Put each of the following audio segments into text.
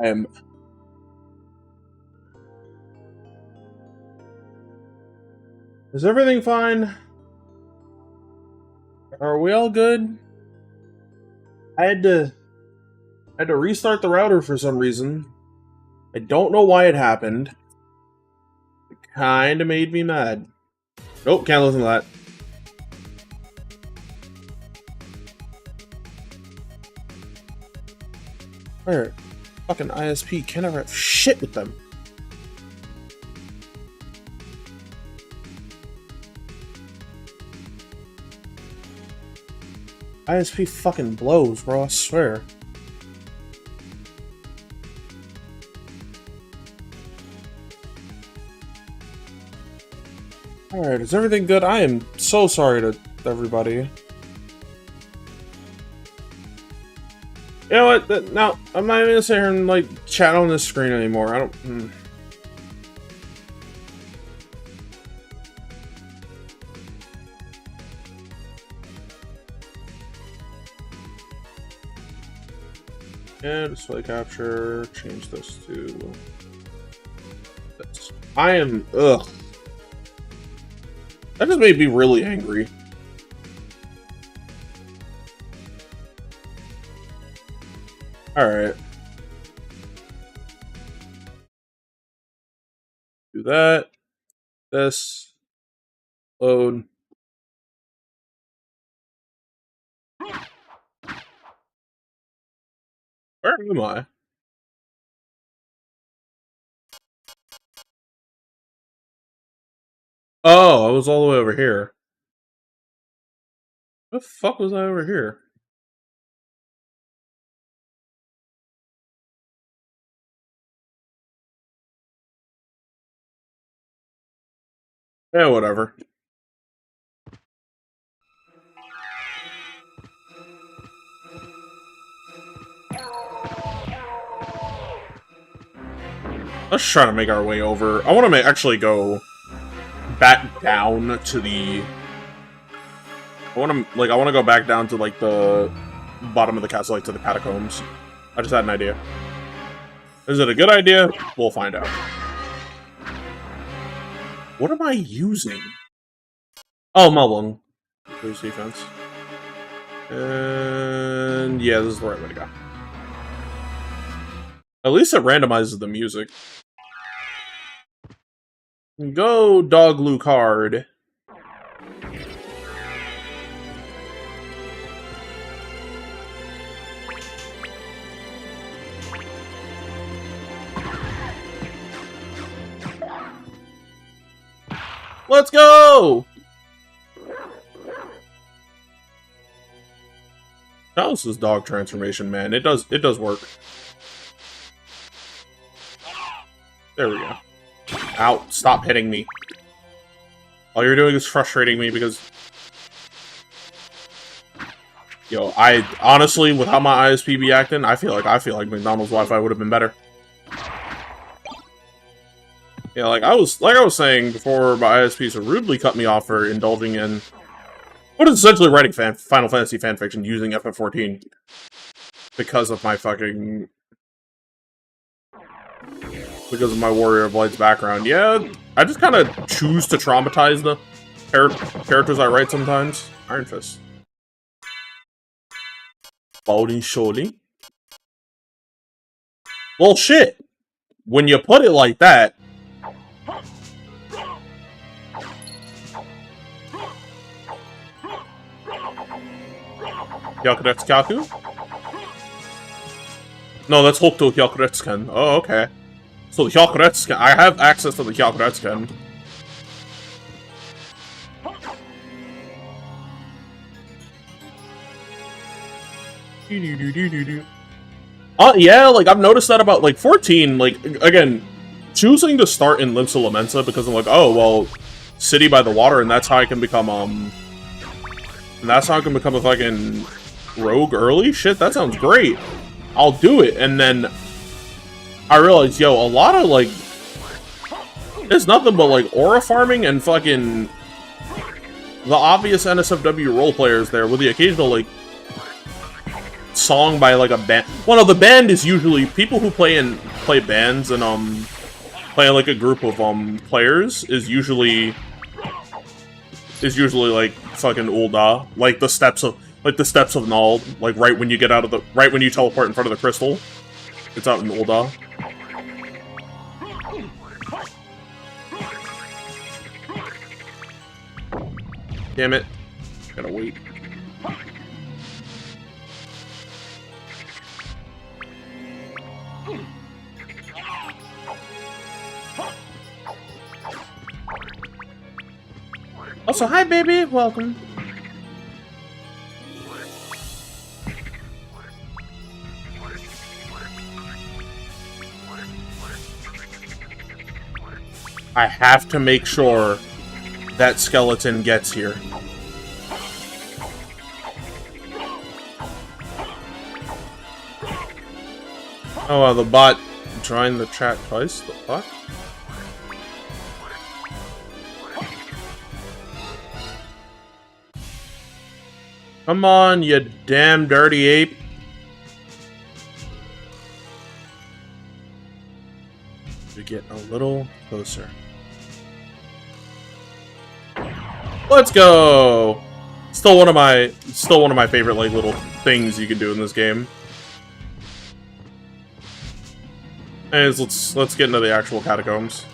I am... Is everything fine? Are we all good? I had to restart the router for some reason. I don't know why it happened. It kinda made me mad. Nope, can't listen to that. Where? Fucking ISP can't ever have shit with them. ISP fucking blows, bro, I swear. Alright, is everything good? I am so sorry to everybody. You know what? Now, I'm not even gonna sit here and, like, chat on this screen anymore. I don't... Yeah, display capture, change this to this. I am, ugh. That just made me really angry. Alright. Do that. This. Load. Where am I? Oh, I was all the way over here. What the fuck was I over here? Yeah, whatever. Let's try to make our way over. I want to actually go back down to the... I want to go back down to, like, the bottom of the castle, like, to the catacombs. I just had an idea. Is it a good idea? We'll find out. What am I using? Oh, Mulung. Boost defense. And... yeah, this is the right way to go. At least it randomizes the music. Go, Dog Lucard. Let's go! Chalice's dog transformation, man. It does work. There we go. Ow, stop hitting me. All you're doing is frustrating me because... Yo, I honestly, with how my ISP be acting, I feel like McDonald's Wi-Fi would have been better. Yeah, like I was saying before, my ISP so rudely cut me off for indulging in what is essentially writing Final Fantasy fanfiction using FF14 because of my fucking... because of my Warrior of Light's background. Yeah, I just kind of choose to traumatize the characters I write sometimes. Iron Fist. Bowling surely. Well, shit. When you put it like that... Yakuretsukaku? No, that's Hokuto Hyakuretsuken. Oh, okay. So the Hyakuretsuken, I have access to the Hyakuretsuken. Yeah, like, I've noticed that about, like, 14, like, again, choosing to start in Limsa Lamensa because I'm like, oh, well, city by the water, and that's how I can become, and that's how I can become a fucking rogue early? Shit, that sounds great. I'll do it, and then I realized, yo, a lot of, like, it's nothing but, like, aura farming and fucking the obvious NSFW role players there with the occasional, like, song by like a band. Well, no, the band is usually people who play bands and play like a group of players is usually like fucking Ulda, like the steps of Nald, like right when you teleport in front of the crystal. It's out in Ulda. Damn it. Gotta wait. Also, hi, baby. Welcome. I have to make sure that skeleton gets here. Oh, the bot joined the chat twice? The fuck? Come on, you damn dirty ape. To get a little closer. Let's go! Still one of my favorite like little things you can do in this game. Anyways, let's get into the actual catacombs.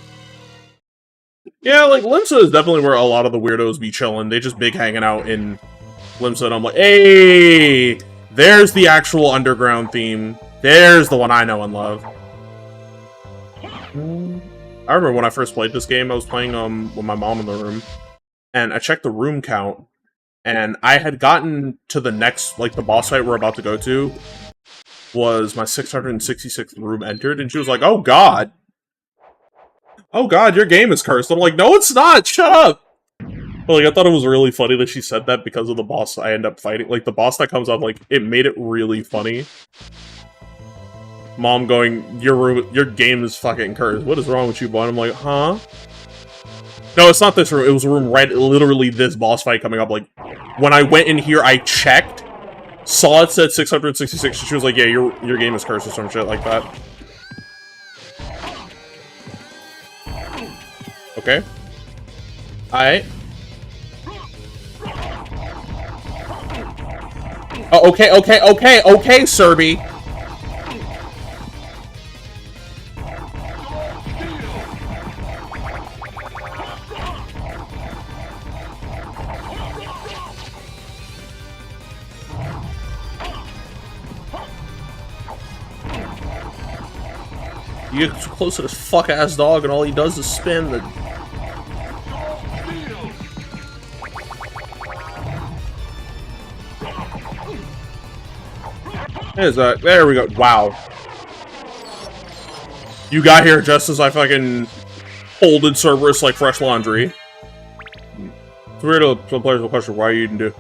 Yeah, like Limsa is definitely where a lot of the weirdos be chilling. They just big hanging out in Limsa, and I'm like, hey, there's the actual underground theme. There's the one I know and love. I remember when I first played this game, I was playing with my mom in the room, and I checked the room count, and I had gotten to the next, like the boss fight we're about to go to, was my 666th room entered, and she was like, oh god, your game is cursed. I'm like, no it's not, shut up! But like, I thought it was really funny that she said that because of the boss I end up fighting. Like, the boss that comes up, like, it made it really funny. Mom going, your game is fucking cursed. What is wrong with you, boy? And I'm like, huh? No, it's not this room. It was a room right, literally this boss fight coming up. Like, when I went in here, I checked, saw it said 666, and she was like, yeah, your game is cursed or some shit like that. Okay. Alright. Oh, okay, Serby. You get too close to this fuck-ass dog and all he does is spin the... There we go. Wow. You got here just as I fucking folded Cerberus like fresh laundry. It's weird to some players will question why you didn't do.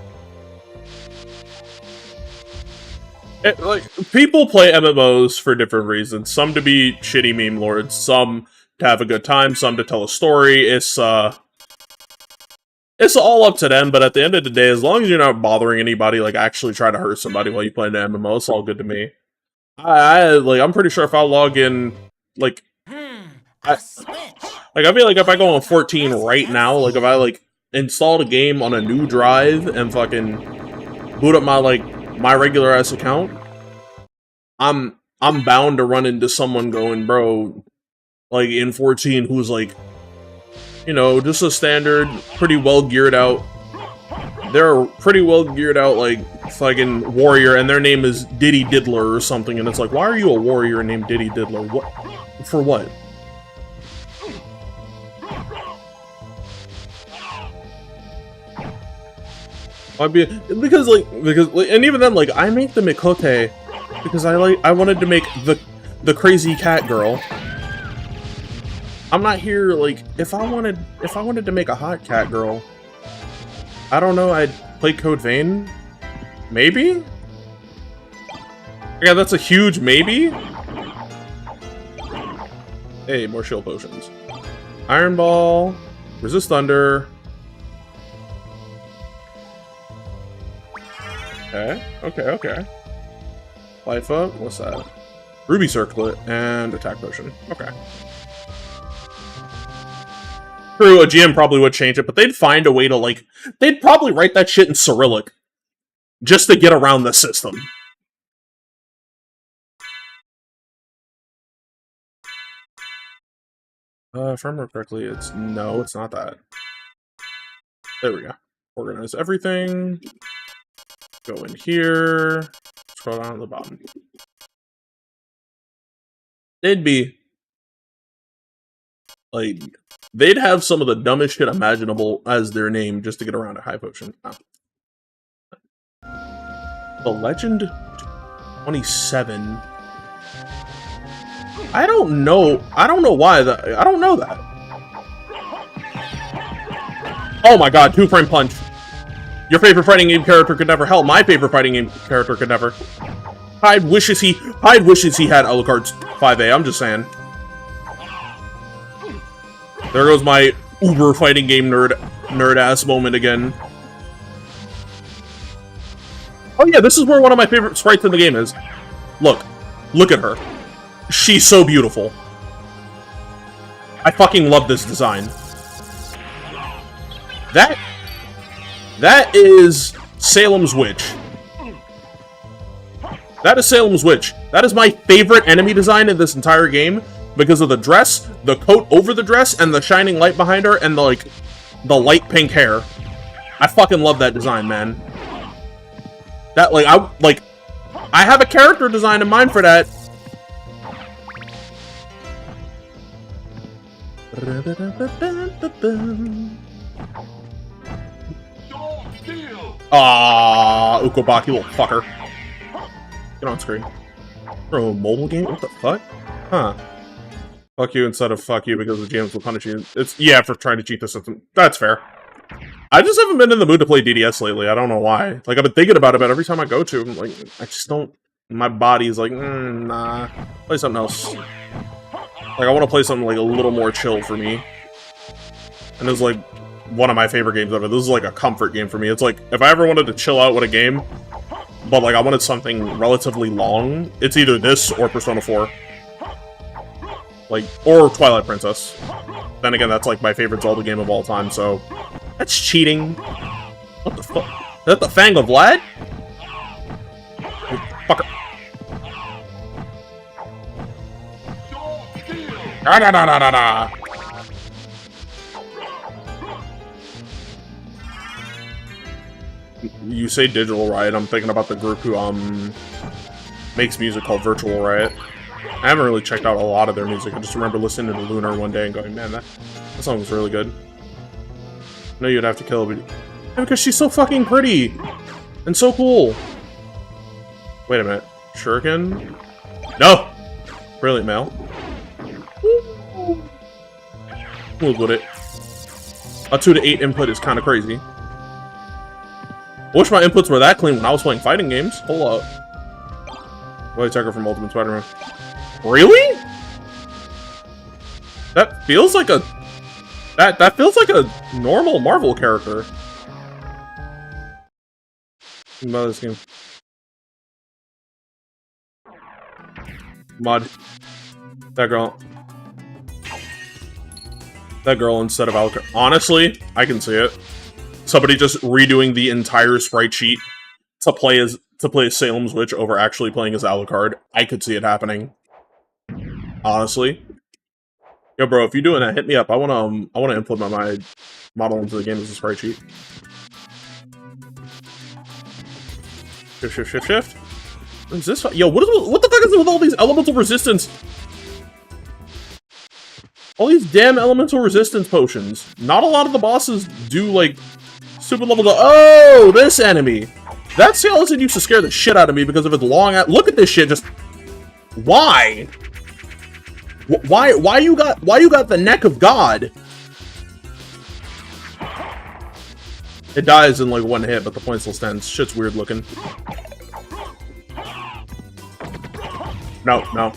Like, people play MMOs for different reasons. Some to be shitty meme lords, some to have a good time, some to tell a story. It's all up to them, but at the end of the day, as long as you're not bothering anybody, like actually trying to hurt somebody while you play an MMO, it's all good to me. I'm pretty sure if I log in, like, I feel like if I go on 14 right now, like if I like install the game on a new drive and fucking boot up my regular ass account, I'm bound to run into someone going, bro, like in 14 who's like, you know, just a standard, pretty well geared out. They're a pretty well geared out, like, fucking warrior, and their name is Diddy Diddler or something, and it's like, why are you a warrior named Diddy Diddler? What? For what? Because, and even then, like, I make the Mikote because I wanted to make the crazy cat girl. I'm not here, like, if I wanted to make a hot cat girl, I don't know, I'd play Code Vein? Maybe? Yeah, that's a huge maybe? Hey, more shield potions. Iron Ball, Resist Thunder. Okay. Life up. What's that? Ruby circlet and attack potion. Okay. True, a GM probably would change it, but they'd find a way to, like... They'd probably write that shit in Cyrillic. Just to get around the system. If I remember correctly, it's... No, it's not that. There we go. Organize everything. Go in here. Scroll down to the bottom. They'd be... Like... They'd have some of the dumbest shit imaginable as their name just to get around a high potion. Oh. The Legend 27. I don't know why that. I don't know that. Oh my god, 2-frame punch. Your favorite fighting game character could never. Hell, my favorite fighting game character could never. Hyde wishes he had Alucard's 5A, I'm just saying. There goes my uber fighting game nerd ass moment again. Oh yeah, this is where one of my favorite sprites in the game is. Look at her. She's so beautiful. I fucking love this design. That is Salem's Witch. That is Salem's Witch. That is my favorite enemy design in this entire game. Because of the dress, the coat over the dress, and the shining light behind her, and the light pink hair. I fucking love that design, man. That, I have a character design in mind for that. Ukobaki, little fucker. Get on screen. Bro, mobile game? What the fuck? Huh. Fuck you instead of fuck you because the GMs will punish you. It's, yeah, for trying to cheat the system. That's fair. I just haven't been in the mood to play DDS lately. I don't know why. Like, I've been thinking about it, but every time I go to, I'm like, I just don't... My body's like, nah. Play something else. Like, I want to play something, like, a little more chill for me. And this is, like, one of my favorite games ever. This is, like, a comfort game for me. It's like, if I ever wanted to chill out with a game, but, like, I wanted something relatively long, it's either this or Persona 4. Like, or Twilight Princess. Then again, that's like my favorite Zelda game of all time, so... That's cheating. What the fuck? Is that the Fang of Vlad? You fucker. Da-da-da-da-da-da! You say Digital Riot, I'm thinking about the group who, makes music called Virtual Riot. I haven't really checked out a lot of their music. I just remember listening to Lunar one day and going, man, that song was really good. I know you'd have to kill her, but... Yeah, because she's so fucking pretty! And so cool! Wait a minute. Shuriken? No! Brilliant mail. We'll with it. A 2 to 8 input is kind of crazy. I wish my inputs were that clean when I was playing fighting games. Hold up. White Tiger from Ultimate Spider-Man. Really? That feels like a... That feels like a normal Marvel character. About this game. Mud. That girl. That girl instead of Alucard. Honestly, I can see it. Somebody just redoing the entire sprite sheet to play as Salem's Witch over actually playing as Alucard. I could see it happening. Honestly. Yo, bro, if you're doing that, hit me up. I wanna implement my model into the game as a sprite sheet. Shift, shift, shift, shift. What is this? Yo, what the fuck is it with all these elemental resistance? All these damn elemental resistance potions. Not a lot of the bosses do, like, stupid level to... Oh, this enemy! That skeleton used to scare the shit out of me because of its long... Look at this shit, just... Why? Why you got the neck of God? It dies in like one hit, but the point still stands. Shit's weird looking. No, no.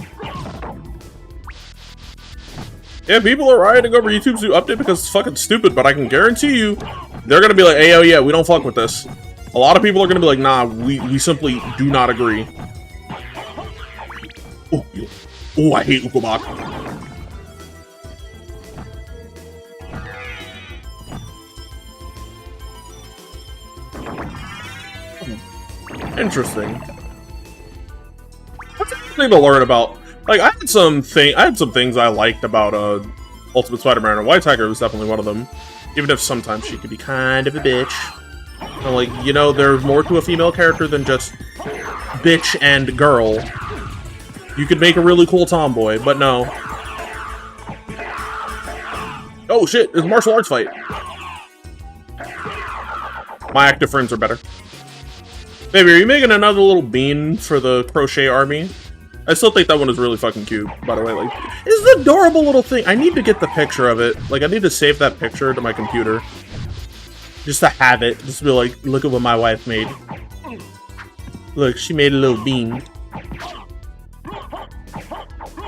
Yeah, people are rioting over YouTube's new update because it's fucking stupid, but I can guarantee you, they're gonna be like, hey, oh yeah, we don't fuck with this. A lot of people are gonna be like, nah, we simply do not agree. Ooh, I hate Ukobach. Interesting. That's interesting to learn about. Like, I had some things I liked about Ultimate Spider-Man, and White Tiger was definitely one of them. Even if sometimes she could be kind of a bitch. And like, you know, there's more to a female character than just bitch and girl. You could make a really cool tomboy, but no. Oh shit, it's a martial arts fight. My active friends are better. Baby, are you making another little bean for the crochet army? I still think that one is really fucking cute, by the way. Like, it's an adorable little thing. I need to get the picture of it. Like, I need to save that picture to my computer. Just to have it. Just to be like, look at what my wife made. Look, she made a little bean.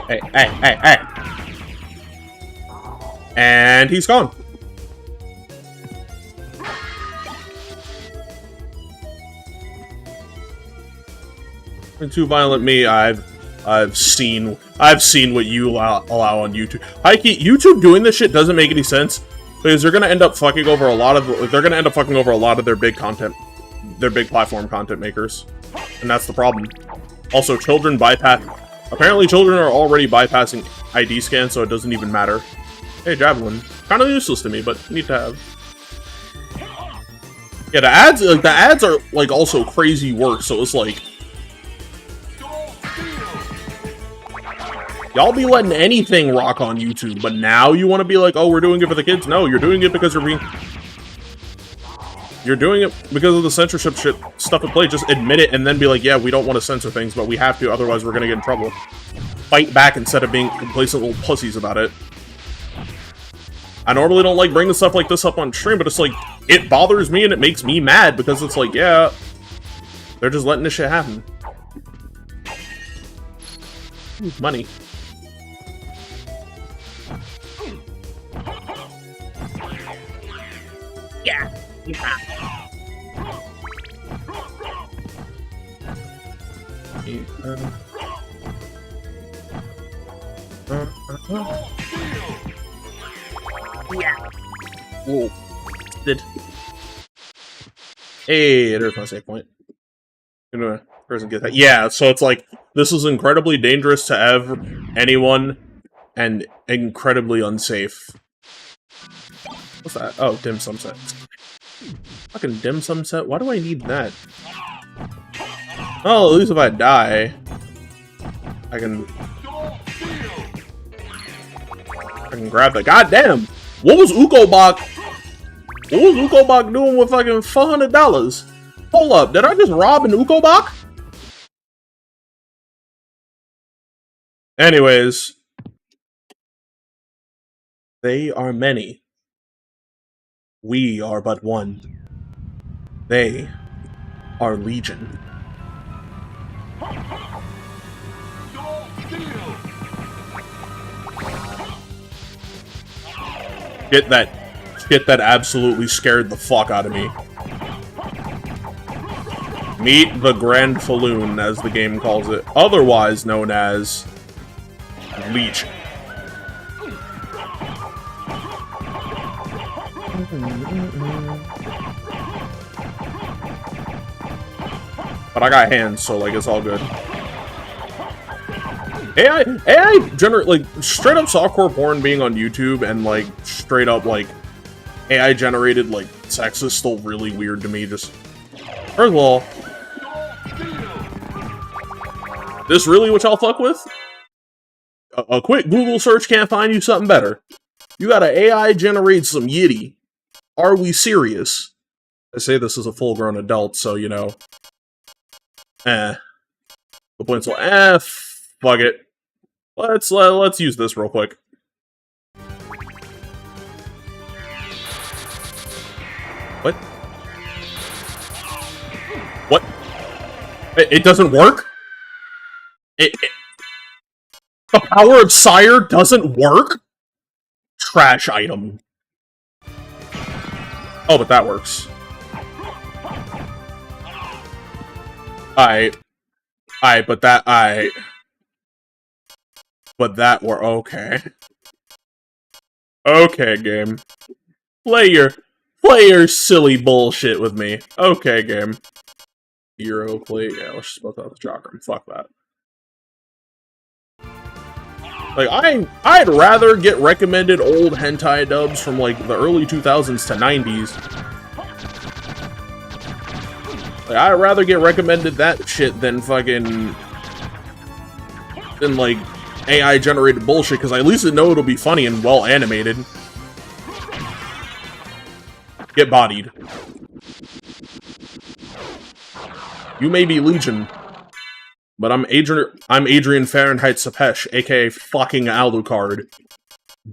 Hey, hey, hey, hey. And he's gone. And Too Violent Me, I've seen what you allow on YouTube. Heike, YouTube doing this shit doesn't make any sense because they're gonna end up fucking over a lot of their big content, their big platform content makers, and that's the problem. Also, children bypass. Apparently, children are already bypassing ID scans, so it doesn't even matter. Hey, Javelin, kind of useless to me, but need to have. Yeah, the ads are like also crazy work, so it's like. Y'all be letting anything rock on YouTube, but now you want to be like, oh, we're doing it for the kids? No, you're doing it because you're doing it because of the censorship shit stuff at play. Just admit it and then be like, yeah, we don't want to censor things, but we have to, otherwise we're gonna get in trouble. Fight back instead of being complacent little pussies about it. I normally don't like bringing stuff like this up on stream, but it's like, it bothers me and it makes me mad because it's like, yeah, they're just letting this shit happen. Ooh, money. Yeah. Whoa. Did. Hey, there's my save point. Gonna person get that. Yeah, so it's like this is incredibly dangerous to anyone and incredibly unsafe. What's that? Oh, dim sum set. Fucking dim sum set? Why do I need that? Oh, at least if I die, I can grab that. God damn! What was Ukobach? What was Ukobach doing with fucking $400? Hold up, did I just rob an Ukobach? Anyways, they are many. We are but one. They are legion. Shit that absolutely scared the fuck out of me. Meet the Grand Falloon, as the game calls it, otherwise known as Leech. But I got hands, so like it's all good. AI generate like straight up softcore porn being on YouTube and like straight up like AI generated like sex is still really weird to me. Just first of all, this really what y'all fuck with? A quick Google search can't find you something better. You gotta AI generate some yitty. Are we serious? I say this as a full-grown adult, so you know. The points will fuck it. Let's use this real quick. What? What? It doesn't work? The power of Sire doesn't work? Trash item. Oh, but that works. But that, But that were okay. Okay, game. Play your silly bullshit with me. Okay, game. Hero plate. Yeah, let's just both out the chakra. Fuck that. Like, I'd rather get recommended old hentai dubs from, like, the early 2000s to 90s. Like, I'd rather get recommended that shit than fucking... than, like, AI-generated bullshit, because at least I know it'll be funny and well-animated. Get bodied. You may be Legion, but I'm Adrian Fahrenheit Sapesh, aka fucking Alucard.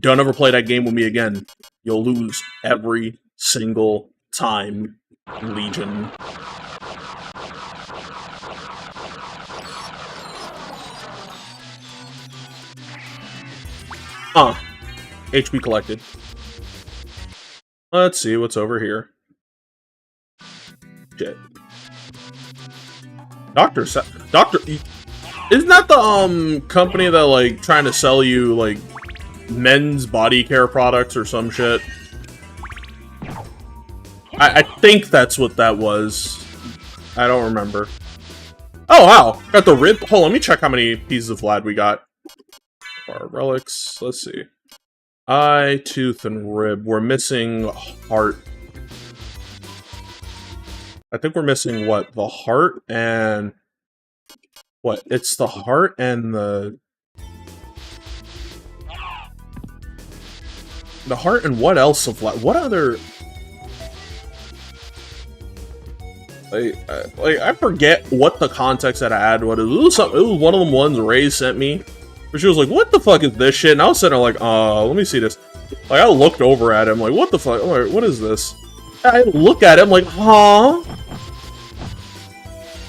Don't ever play that game with me again. You'll lose every single time, Legion. HP collected. Let's see what's over here. Shit. Doctor, isn't that the company that like trying to sell you like men's body care products or some shit? I think that's what that was. I don't remember. Oh wow, got the rib. Hold on, let me check how many pieces of Vlad we got. Our relics. Let's see. Eye, tooth, and rib. We're missing heart. I think we're missing what? The heart and... What? It's the heart and the... The heart and what else of what other... Like, I forget what the context that I had. What it was one of them ones Ray sent me. Where she was like, what the fuck is this shit? And I was sitting there like, let me see this. Like, I looked over at him like, what the fuck? I'm like, what is this? I look at him like, huh?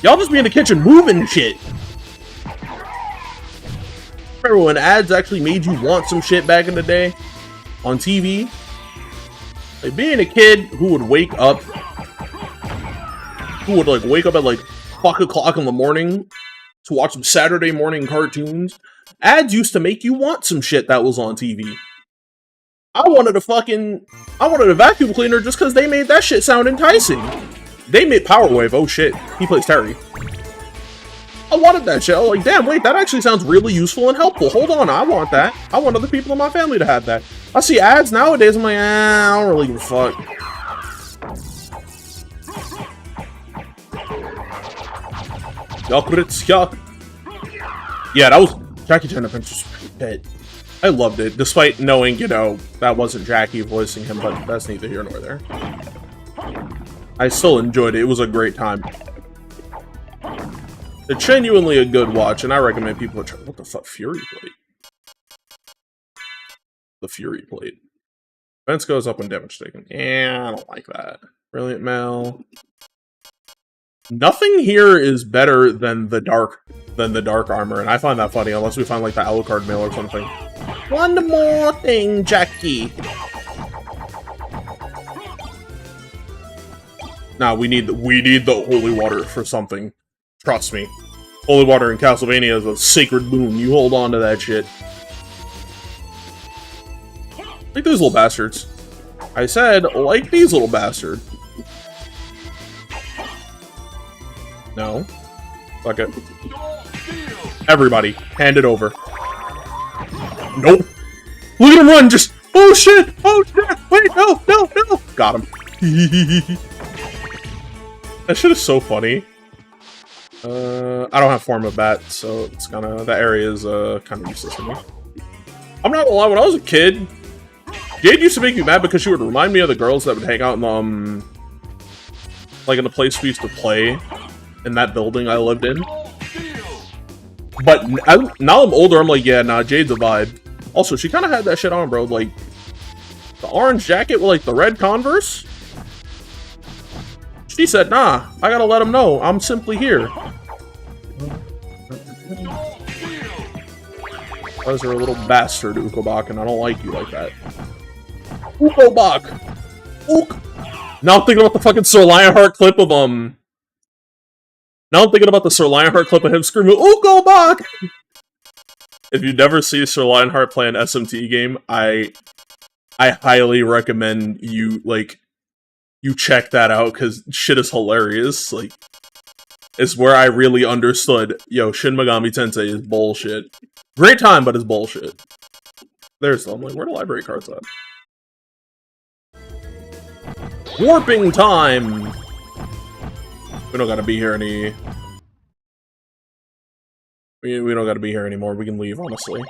Y'all just be in the kitchen moving shit. Remember when ads actually made you want some shit back in the day? On TV? Like, being a kid who would wake up... Who would, like, wake up at, like, fuck o'clock in the morning to watch some Saturday morning cartoons. Ads used to make you want some shit that was on TV. I wanted a vacuum cleaner just because they made that shit sound enticing. They made Power Wave. Oh shit, he plays Terry. I wanted that shit. I was like, damn, wait, that actually sounds really useful and helpful. Hold on, I want that. I want other people in my family to have that. I see ads nowadays, I'm like, I don't really give a fuck. Yuck. Yeah, that was... Jackie Chan Adventures Pit. I loved it, despite knowing, you know, that wasn't Jackie voicing him, but that's neither here nor there. I still enjoyed it. It was a great time. It's genuinely a good watch, and I recommend people try. What the fuck? Fury Plate? The Fury Plate. Defense goes up when damage taken. Yeah, I don't like that. Brilliant Mail. Nothing here is better than the dark armor, and I find that funny, unless we find like the Alucard mail or something. One more thing, Jackie. Nah, we need the holy water for something. Trust me. Holy water in Castlevania is a sacred boon. You hold on to that shit. Like these little bastards. I said, like these little bastards. No. Fuck it. Everybody, hand it over. Nope. Look at him run, just... Oh shit! Oh shit! Wait, no! Got him. That shit is so funny. I don't have Form of Bat, so it's kinda... That area is, kinda useless to me. I'm not gonna lie, when I was a kid, Jade used to make me mad because she would remind me of the girls that would hang out in the, like in the place we used to play. In that building I lived in. But now I'm older, I'm like, yeah, nah, Jade's a vibe. Also, she kind of had that shit on, bro. Like, the orange jacket with, like, the red Converse. She said, nah, I gotta let him know. I'm simply here. Because you're a little bastard, Ukobak, and I don't like you like that. Ukobak! Ook! Now I'm thinking about the fucking Sir Lionheart clip of, Now I'm thinking about the Sir Lionheart clip of him screaming, Ukobak! If you never see Sir Lionheart play an SMT game, I highly recommend you, like, you check that out, because shit is hilarious. Like, it's where I really understood, yo, Shin Megami Tensei is bullshit. Great time, but it's bullshit. There's some, like, where the library cards at? Warping time! We don't gotta be here any... We don't gotta be here anymore, we can leave, honestly.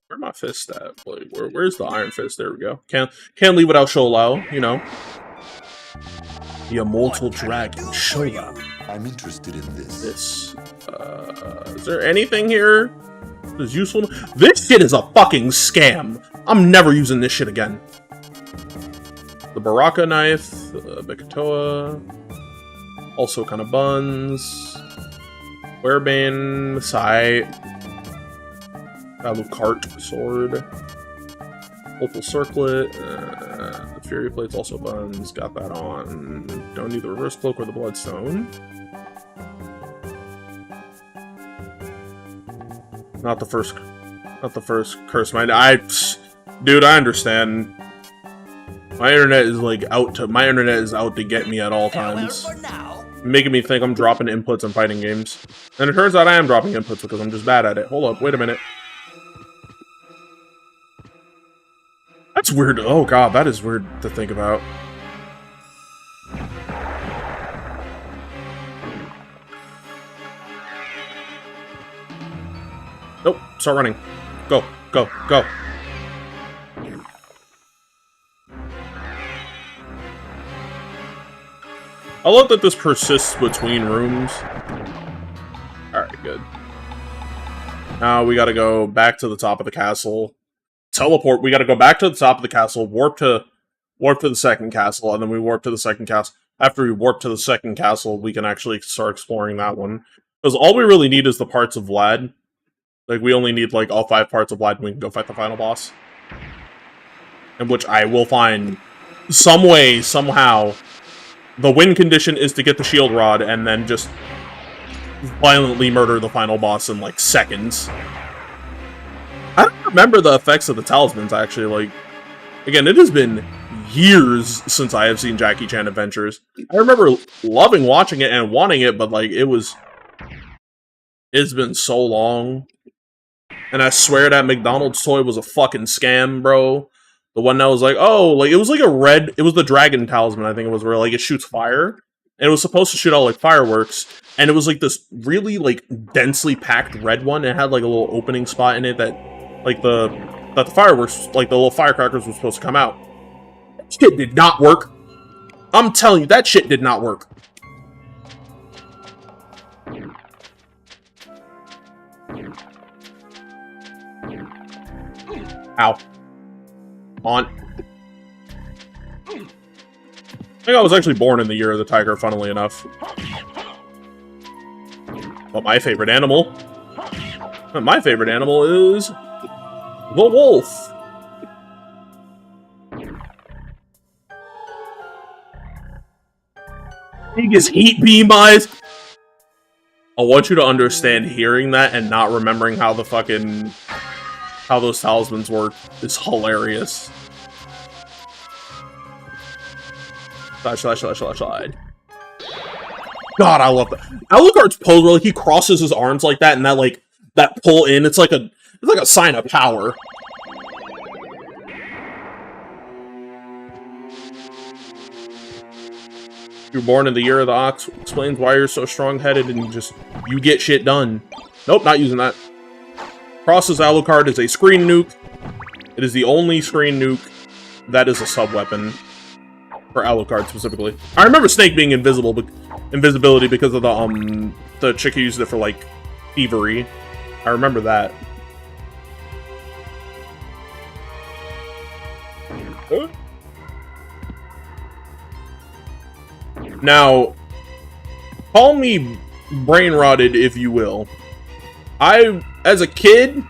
Where's my fist at? Like, where's the Iron Fist? There we go. Can't leave without Sholau, you know. The Immortal Dragon, Sholau. I'm interested in this. Is there anything here that's useful? This shit is a fucking scam. I'm never using this shit again. The Baraka knife, Bekatoa, also kind of buns. Werebane, Sai, Alucard sword, Opal circlet, the Fury plate's also buns. Got that on. Don't need the reverse cloak or the bloodstone. Not the first curse. Dude, I understand. My internet is like out to get me at all times. Making me think I'm dropping inputs in fighting games. And it turns out I am dropping inputs because I'm just bad at it. Hold up, wait a minute. That's weird. Oh god, that is weird to think about. Nope, start running. Go, go, go. I love that this persists between rooms. Alright, good. Now we gotta go back to the top of the castle. Teleport, we gotta go back to the top of the castle, warp to the second castle, and then we warp to the second castle. After we warp to the second castle, we can actually start exploring that one. Because all we really need is the parts of Vlad. Like, we only need, like, all 5 parts of Vlad, and we can go fight the final boss. In which I will find some way, somehow. The win condition is to get the shield rod and then just violently murder the final boss in, like, seconds. I don't remember the effects of the talismans, actually. Like, again, it has been years since I have seen Jackie Chan Adventures. I remember loving watching it and wanting it, but, like, it's been so long. And I swear that McDonald's toy was a fucking scam, bro. The one that was like, oh, like, it was like it was the dragon talisman, I think it was, where, like, it shoots fire. And it was supposed to shoot out, like, fireworks. And it was, like, this really, like, densely packed red one. It had, like, a little opening spot in it that, like, the fireworks, like, the little firecrackers were supposed to come out. That shit did not work. I'm telling you, that shit did not work. Ow. On. I think I was actually born in the year of the tiger, funnily enough. But my favorite animal is the wolf. Biggest heat beam eyes. I want you to understand hearing that and not remembering how those talismans work is hilarious. Slide. God, I love that. Alucard's pose where, like, he crosses his arms like that, and that pull in, it's like a sign of power. You're born in the year of the ox. Explains why you're so strong-headed and you get shit done. Nope, not using that. Crosses Alucard is a screen nuke. It is the only screen nuke that is a sub-weapon. For Alucard, specifically. I remember Snake being invisibility because of the chick who used it for, like, thievery. I remember that. Now, call me brain-rotted, if you will. As a kid,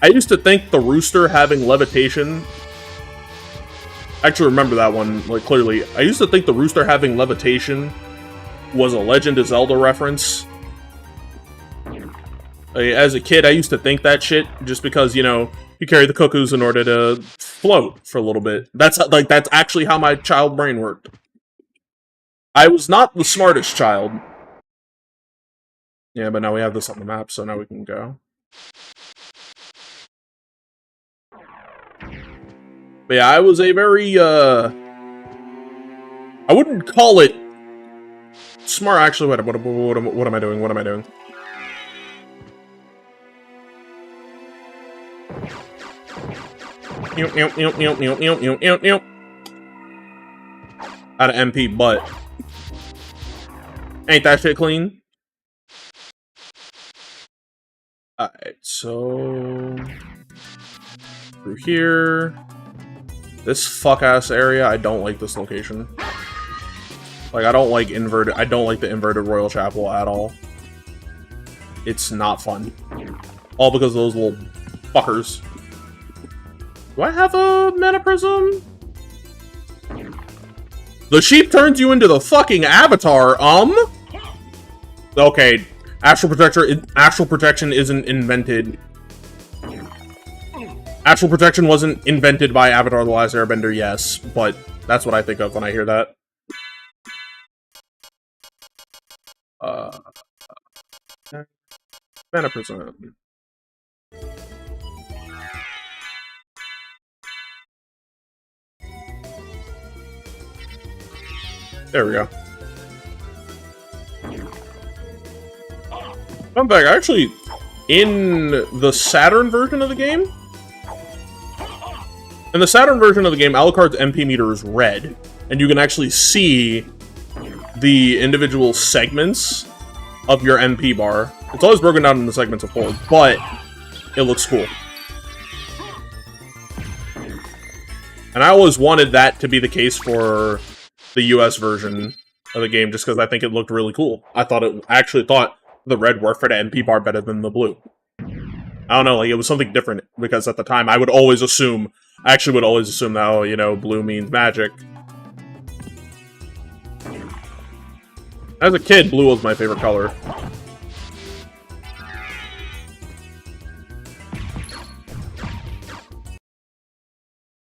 I used to think the rooster having levitation I actually remember that one, like, clearly. I used to think the rooster having levitation was a Legend of Zelda reference. As a kid, I used to think that shit, just because, you know, you carry the cuckoos in order to float for a little bit. That's actually how my child brain worked. I was not the smartest child. Yeah, but now we have this on the map, so now we can go. But yeah, I was a very, I wouldn't call it smart. Actually, what am I doing? What am I doing? Out of MP, but ain't that shit clean? Alright, so through here. This fuck-ass area, I don't like this location. Like, I don't like the inverted Royal Chapel at all. It's not fun. All because of those little fuckers. Do I have a mana prism? The sheep turns you into the fucking avatar, Okay, astral protection isn't invented. Astral protection wasn't invented by Avatar: The Last Airbender, yes, but that's what I think of when I hear that. Mana prism. There we go. Fun fact, actually, in the Saturn version of the game, Alucard's MP meter is red, and you can actually see the individual segments of your MP bar. It's always broken down into segments of whole, but it looks cool. And I always wanted that to be the case for the US version of the game, just because I think it looked really cool. I actually thought the red worked for the MP bar better than the blue. I don't know, like, it was something different, because at the time I would always assume that, oh, you know, blue means magic. As a kid, blue was my favorite color.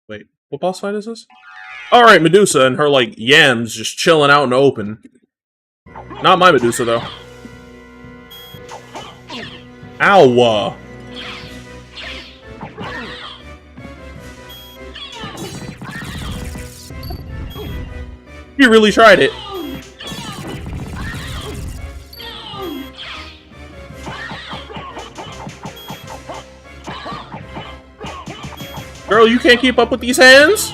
Wait, what boss fight is this? Alright, Medusa and her, like, yams just chilling out in the open. Not my Medusa, though. Ow! You really tried it. Girl, you can't keep up with these hands?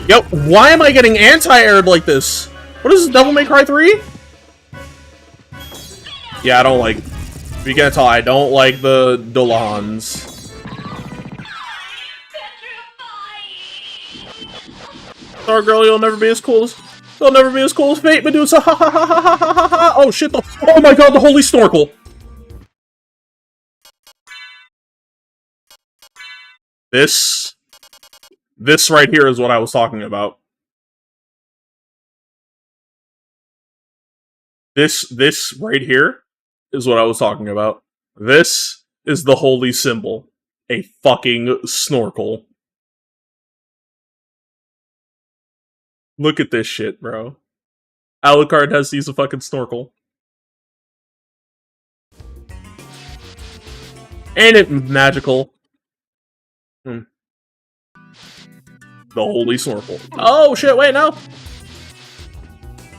Yo, why am I getting anti-aired like this? What is this, Devil May Cry 3? Yeah, I don't like... If you can't tell, I don't like the Dolans. Sorry, girl, you'll never be as cool as Fate Medusa. Ha ha ha ha ha ha ha! Oh shit! Oh my god, the holy snorkel! This right here is what I was talking about. This right here is what I was talking about. This is the holy symbol. A fucking snorkel. Look at this shit, bro. Alucard has to use a fucking snorkel. Ain't it magical? The holy snorkel. Oh shit, wait, no!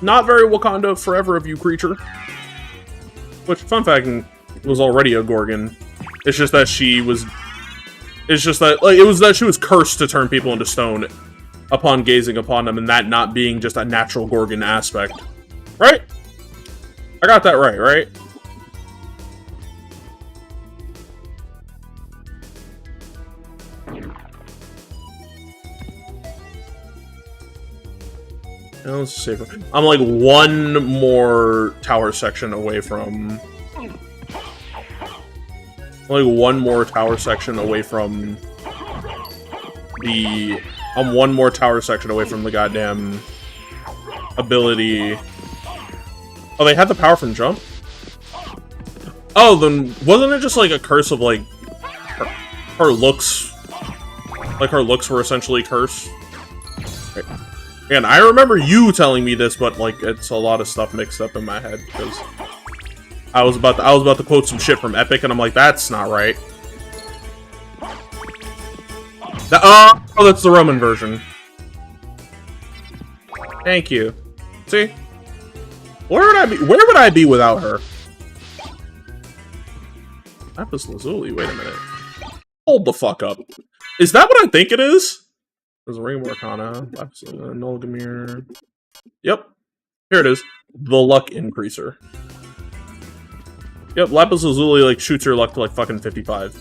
Not very Wakanda forever of you, creature. Which, fun fact, was already a Gorgon. It's just that she was... It's just that, like, it was that she was cursed to turn people into stone upon gazing upon them, and that not being just a natural Gorgon aspect. Right? I got that right, right? Let's see. I'm like one more tower section away from. Like one more tower section away from the. I'm one more tower section away from the goddamn ability. Oh, they had the power from jump? Oh, then wasn't it just like a curse of like her looks? Like her looks were essentially cursed. Right. And I remember you telling me this, but like it's a lot of stuff mixed up in my head because I was about to quote some shit from Epic, and I'm like, that's not right. Oh, that's the Roman version. Thank you. See, where would I be? Where would I be without her? Lapis Lazuli. Wait a minute. Hold the fuck up. Is that what I think it is? There's a Ring of Arcana. Lapis Nolgamir. Yep. Here it is. The Luck Increaser. Yep. Lapis Lazuli like shoots your luck to like fucking 55.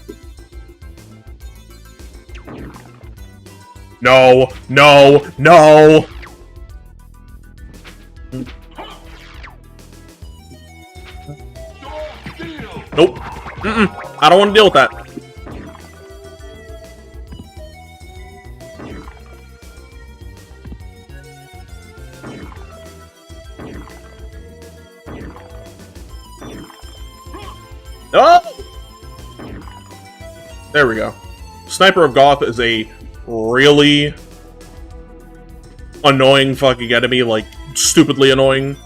No. No. No. Nope. Mm-mm. I don't want to deal with that. Oh! There we go. Sniper of Goth is a really annoying fucking enemy, like, stupidly annoying.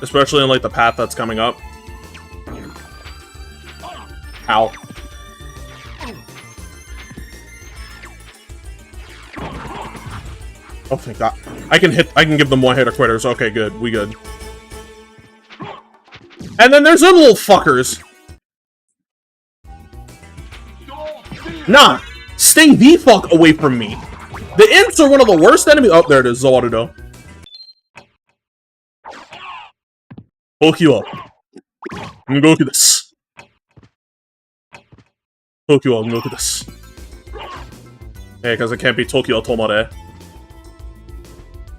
Especially in, like, the path that's coming up. Ow. Oh, thank God. I can give them one-hitter quitters. Okay, good. We good. And then there's them little fuckers! Nah! Stay the fuck away from me! The imps are one of the worst enemies- Oh, there it is, Zowarudo. Poke you up. I'm gonna go through this. Tokyo, I'm gonna look at this. Hey, because it can't be Tokyo Tomare.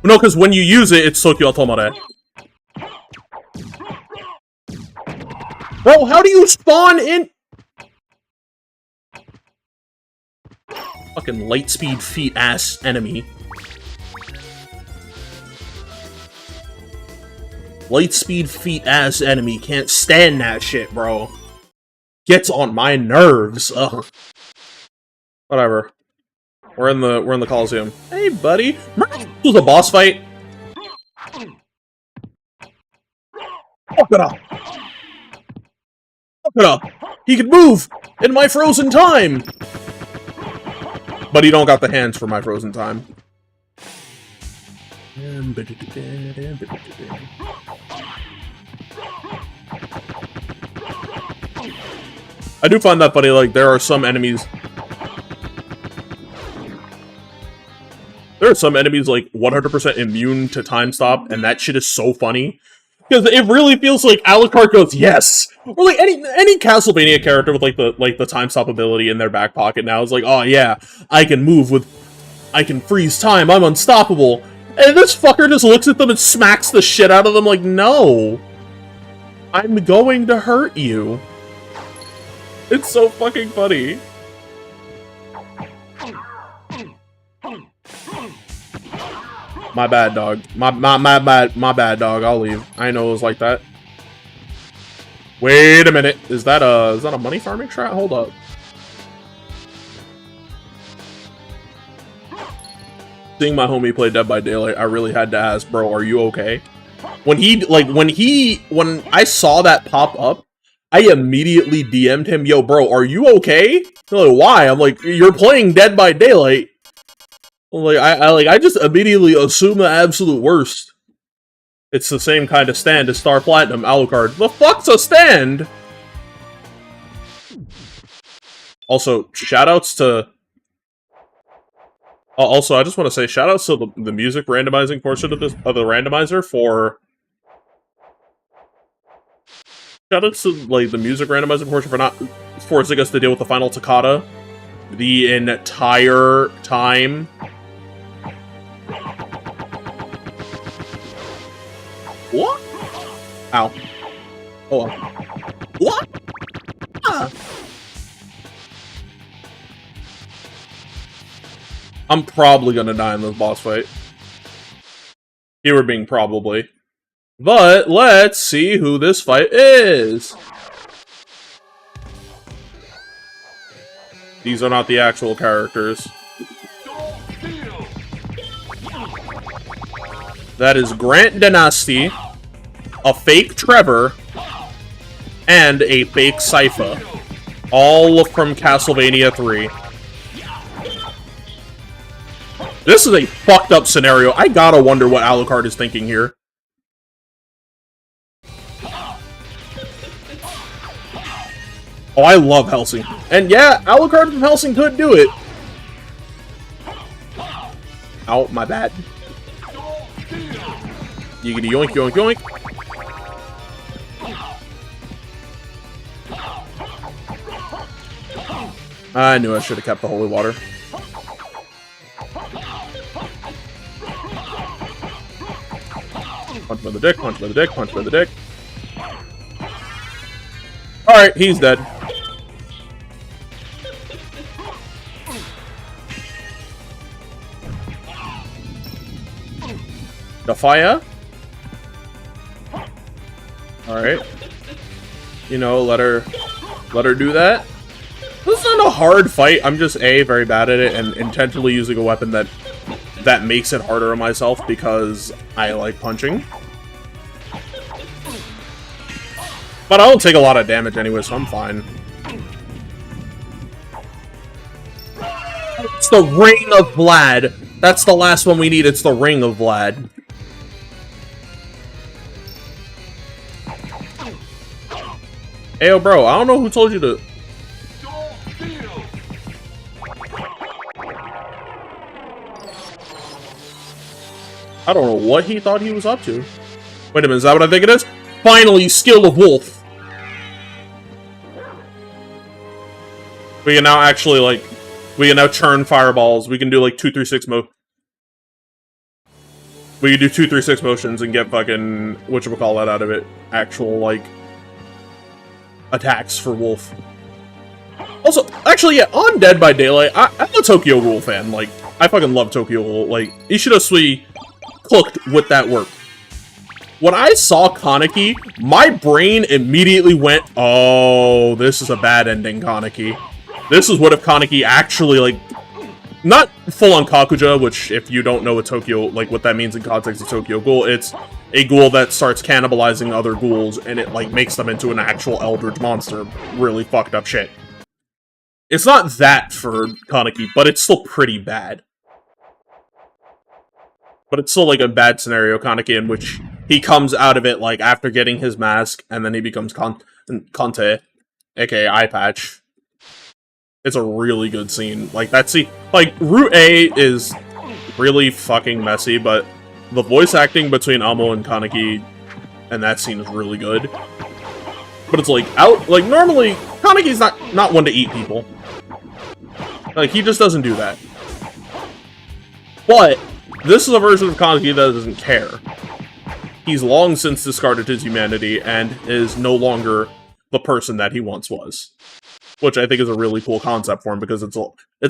No, because when you use it, it's Tokyo Tomare. Bro, how do you spawn in? Fucking light speed feet ass enemy. Light speed feet ass enemy. Can't stand that shit, bro. Gets on my nerves. Ugh. Whatever. We're in the Coliseum. Hey, buddy. This was a boss fight. Fuck it up. Fuck it up. He can move in my frozen time. But he don't got the hands for my frozen time. I do find that funny, like, there are some enemies... There are some enemies, like, 100% immune to time stop, and that shit is so funny. Because it really feels like Alucard goes, yes! Or, like, any Castlevania character with, like the time stop ability in their back pocket now is like, oh, yeah, I can move with... I can freeze time, I'm unstoppable! And this fucker just looks at them and smacks the shit out of them like, no! I'm going to hurt you. It's so fucking funny. My bad, dog. My bad, dog. I'll leave. I know it was like that. Wait a minute. Is that a money farming strat? Hold up. Seeing my homie play Dead by Daylight, I really had to ask, bro, are you okay? When I saw that pop up, I immediately DM'd him, yo, bro, are you okay? Like, why? I'm like, you're playing Dead by Daylight. Like, I just immediately assume the absolute worst. It's the same kind of stand as Star Platinum, Alucard. The fuck's a stand? Also, shoutouts to... Also, I just want to say shoutouts to the music randomizing portion of the randomizer for... Shoutouts to, like, the music randomizing portion for not forcing us to deal with the final toccata the entire time. Ow. Oh well. What? Ah. I'm probably gonna die in this boss fight. Here we're being probably. But let's see who this fight is. These are not the actual characters. That is Grant Dynasty, a fake Trevor, and a fake Sypha. All from Castlevania 3. This is a fucked up scenario. I gotta wonder what Alucard is thinking here. Oh, I love Helsing. And yeah, Alucard from Helsing could do it. Ow, my bad. Yiggity yoink, yoink, yoink. I knew I should have kept the holy water. Punch by the dick, punch by the dick, punch by the dick. Alright, he's dead. The fire. Alright. You know, let her do that. This is not a hard fight. I'm just very bad at it and intentionally using a weapon that makes it harder on myself because I like punching. But I don't take a lot of damage anyway, so I'm fine. It's the Ring of Vlad. That's the last one we need. It's the Ring of Vlad. Ayo, bro, I don't know who told you to... I don't know what he thought he was up to. Wait a minute, is that what I think it is? Finally, skill of Wolf. We can now actually, like... We can now churn fireballs. We can do, like, 2, 3, 6 We can do 2, 3, 6 motions and get fucking... whatchamacallit out of it. Actual, like... attacks for Wolf. Also, actually, yeah, on Dead by Daylight, I'm a Tokyo Ghoul fan. Like, I fucking love Tokyo Ghoul. Like, Ishidosui cooked with that work. When I saw Kaneki, my brain immediately went, oh, this is a bad ending, Kaneki. This is what if Kaneki actually, like, not full-on Kakuja, which, if you don't know what Tokyo, like, what that means in context of Tokyo Ghoul, it's a ghoul that starts cannibalizing other ghouls, and it, like, makes them into an actual eldritch monster. Really fucked up shit. It's not that for Kaneki, but it's still pretty bad. But it's still, like, a bad scenario, Kaneki, in which he comes out of it, like, after getting his mask, and then he becomes Kante, aka Eye Patch. It's a really good scene. Like, that scene... Like, Route A is really fucking messy, but the voice acting between Amo and Kaneki and that scene is really good. But it's, like, Like, normally, Kaneki's not one to eat people. Like, he just doesn't do that. But... this is a version of Kaneki that doesn't care. He's long since discarded his humanity and is no longer the person that he once was. Which I think is a really cool concept for him because it's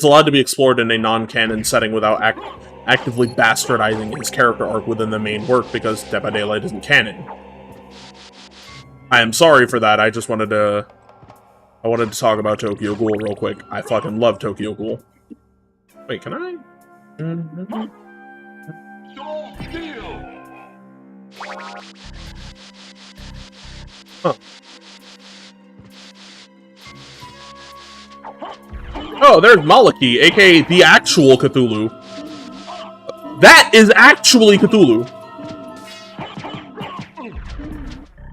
allowed to be explored in a non-canon setting without actively bastardizing his character arc within the main work because Dead by Daylight isn't canon. I am sorry for that, I just wanted to... I wanted to talk about Tokyo Ghoul real quick. I fucking love Tokyo Ghoul. Wait, can I? Huh. Oh, there's Maliki, aka the actual Cthulhu. That is actually Cthulhu.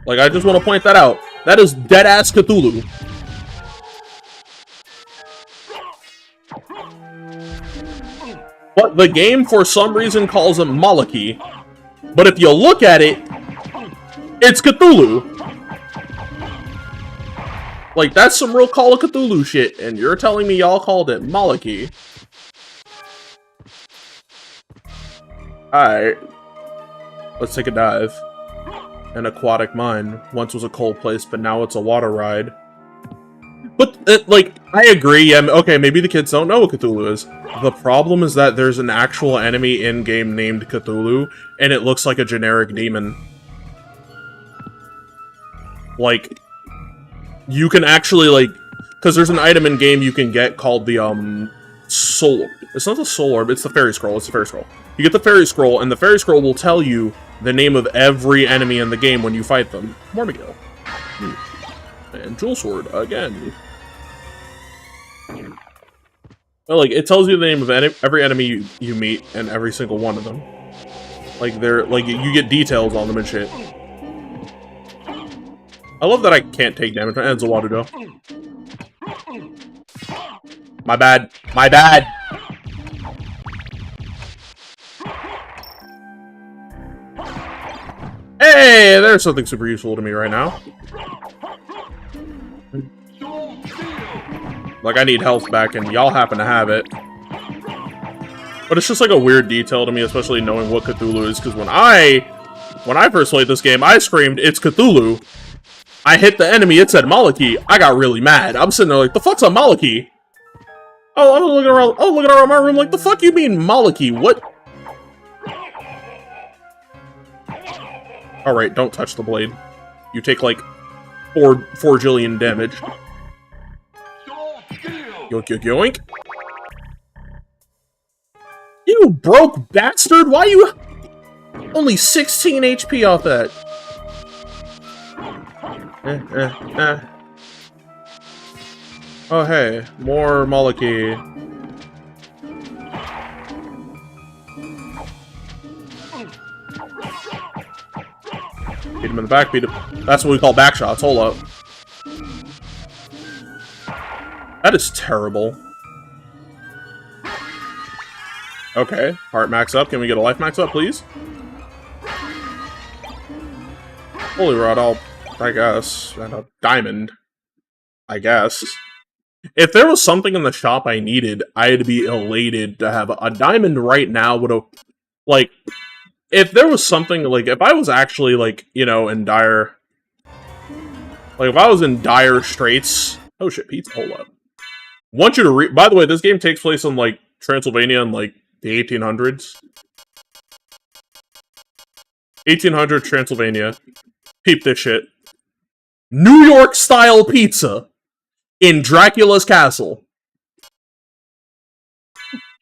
Like, I just want to point that out. That is dead-ass Cthulhu. But the game, for some reason, calls him Maliki. But if you look at it, it's Cthulhu. Like, that's some real Call of Cthulhu shit, and you're telling me y'all called it Maliki. Alright. Let's take a dive. An aquatic mine. Once was a cold place, but now it's a water ride. But, like, I agree, yeah, okay, maybe the kids don't know what Cthulhu is. The problem is that there's an actual enemy in-game named Cthulhu, and it looks like a generic demon. Like, you can actually, like... Because there's an item in-game you can get called the, Soul... It's not the Soul Orb, it's the Fairy Scroll, it's the Fairy Scroll. You get the Fairy Scroll, and the Fairy Scroll will tell you the name of every enemy in the game when you fight them. Mormigil. And Jewel Sword, again. Well, like, it tells you the name of every enemy you meet, and every single one of them. Like, they're, like, you get details on them and shit. I love that I can't take damage. And it's a water dough. My bad. My bad! Hey, there's something super useful to me right now. Like, I need health back, and y'all happen to have it. But it's just like a weird detail to me, especially knowing what Cthulhu is, because when I first played this game, I screamed, "It's Cthulhu!" I hit the enemy, it said Maliki. I got really mad. I'm sitting there like, the fuck's a Maliki? Oh, I'm looking around my room like, the fuck you mean Maliki? What? Alright, don't touch the blade. You take like 4 jillion damage. Yoink, yoink, yoink. You broke bastard! Why you... Only 16 HP off that. Oh, hey. More Maliki. Beat him in the back, beat him. That's what we call back shots. Hold up. That is terrible. Okay, heart max up. Can we get a life max up, please? Holy rod, I guess. And a diamond. I guess. If there was something in the shop I needed, I'd be elated to have a diamond right now would have... Like, if there was something, like, if I was actually, like, you know, in dire... Like, if I was in dire straits... Oh shit, pizza, hold up. Want you to by the way, this game takes place in, like, Transylvania in, like, the 1800s. 1800 Transylvania. Peep this shit. New York-style pizza in Dracula's castle.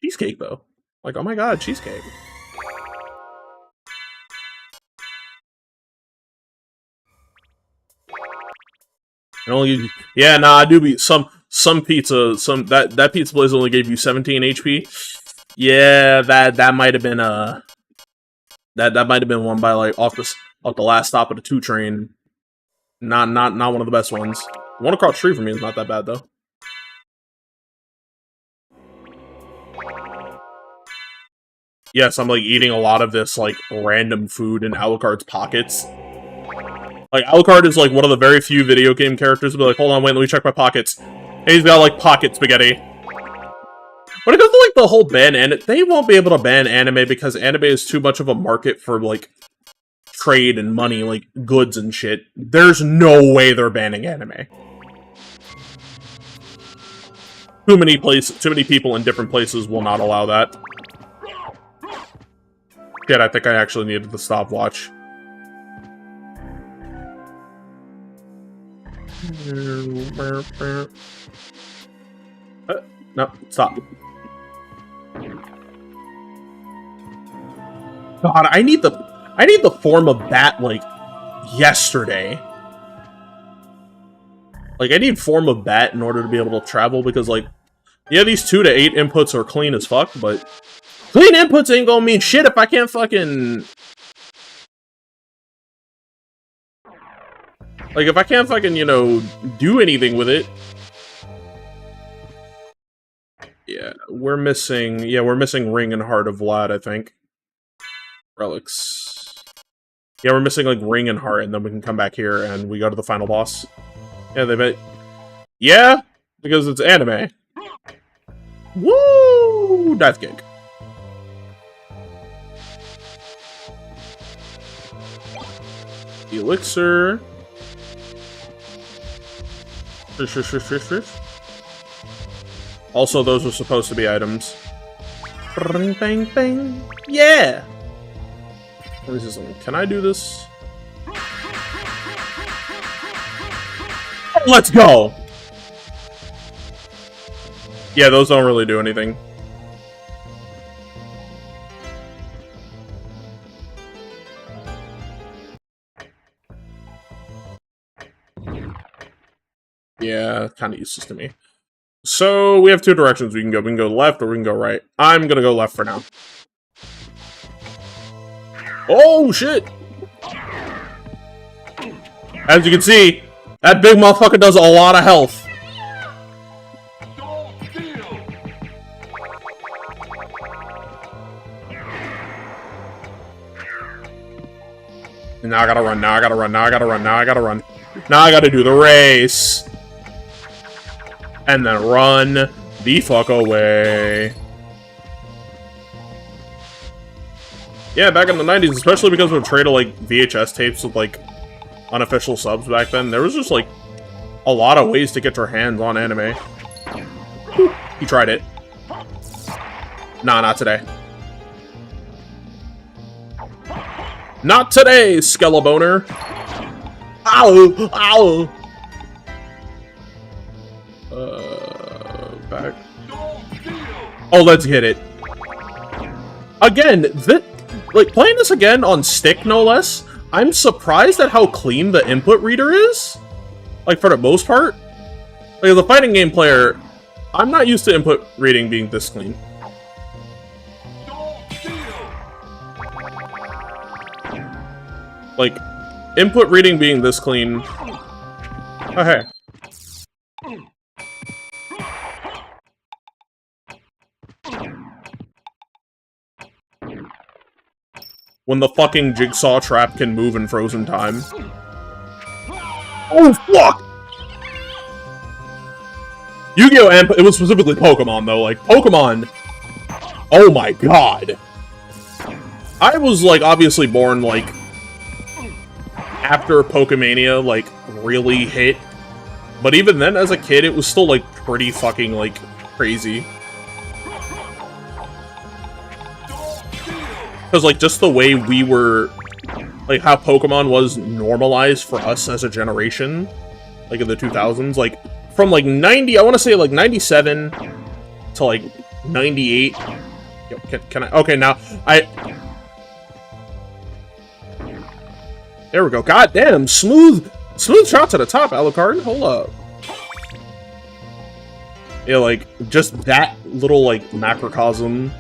Cheesecake, though. Like, oh my god, cheesecake. And only, yeah, nah, I do be some pizza, that pizza place only gave you 17 HP. Yeah, that might have been that might have been one by like off the last stop of the 2 train. Not one of the best ones. The one across the street from me is not that bad though. Yes, I'm like eating a lot of this like random food in Alucard's pockets. Like, Alucard is, like, one of the very few video game characters to be like, hold on, wait, let me check my pockets. And he's got, like, pocket spaghetti. When it comes to, like, the whole ban anime, they won't be able to ban anime because anime is too much of a market for, like, trade and money, like, goods and shit. There's no way they're banning anime. Too many people in different places will not allow that. Shit, I think I actually needed the stopwatch. No, stop. God, I need the form of bat, like, yesterday. Like, I need form of bat in order to be able to travel, because, like, yeah, these 2 to 8 inputs are clean as fuck, but clean inputs ain't gonna mean shit if I can't fucking... Like, if I can't fucking, you know, do anything with it... Yeah, we're missing Ring and Heart of Vlad, I think. Relics. Yeah, we're missing, like, Ring and Heart, and then we can come back here and we go to the final boss. Yeah, they bet... Yeah! Because it's anime. Woo! Death kick. Elixir. Also, those are supposed to be items. Bang, bang, bang. Yeah! What is this one? Can I do this? Let's go! Yeah, those don't really do anything. Yeah, kind of useless to me. So, we have two directions we can go. We can go left or we can go right. I'm gonna go left for now. Oh, shit! As you can see, that big motherfucker does a lot of health. Now I gotta run, now I gotta run, now I gotta run, now I gotta run. Now I gotta do the race. And then run the fuck away. Yeah, back in the 90s, especially because we would trade like VHS tapes with like unofficial subs back then, there was just like a lot of ways to get your hands on anime. He tried it. Nah, not today. Not today, Skelebaner. Ow! Ow! Back. Oh, let's hit it. Again, like, playing this again on stick, no less, I'm surprised at how clean the input reader is. Like, for the most part. Like, as a fighting game player, I'm not used to input reading being this clean. Like, input reading being this clean. Oh, hey. When the fucking jigsaw trap can move in frozen time. Oh, fuck! Yu-Gi-Oh! And it was specifically Pokemon, though. Like, Pokemon... Oh my god. I was, like, obviously born, like... after Pokemania, like, really hit. But even then, as a kid, it was still, like, pretty fucking, like, crazy. Because, like, just the way we were... like, how Pokemon was normalized for us as a generation. Like, in the 2000s. Like, from, like, 90... I want to say, like, 97 to, like, 98. Yo, can I... Okay, now, There we go. God damn, smooth shot to the top, Alucard. Hold up. Yeah, like, just that little, like, macrocosm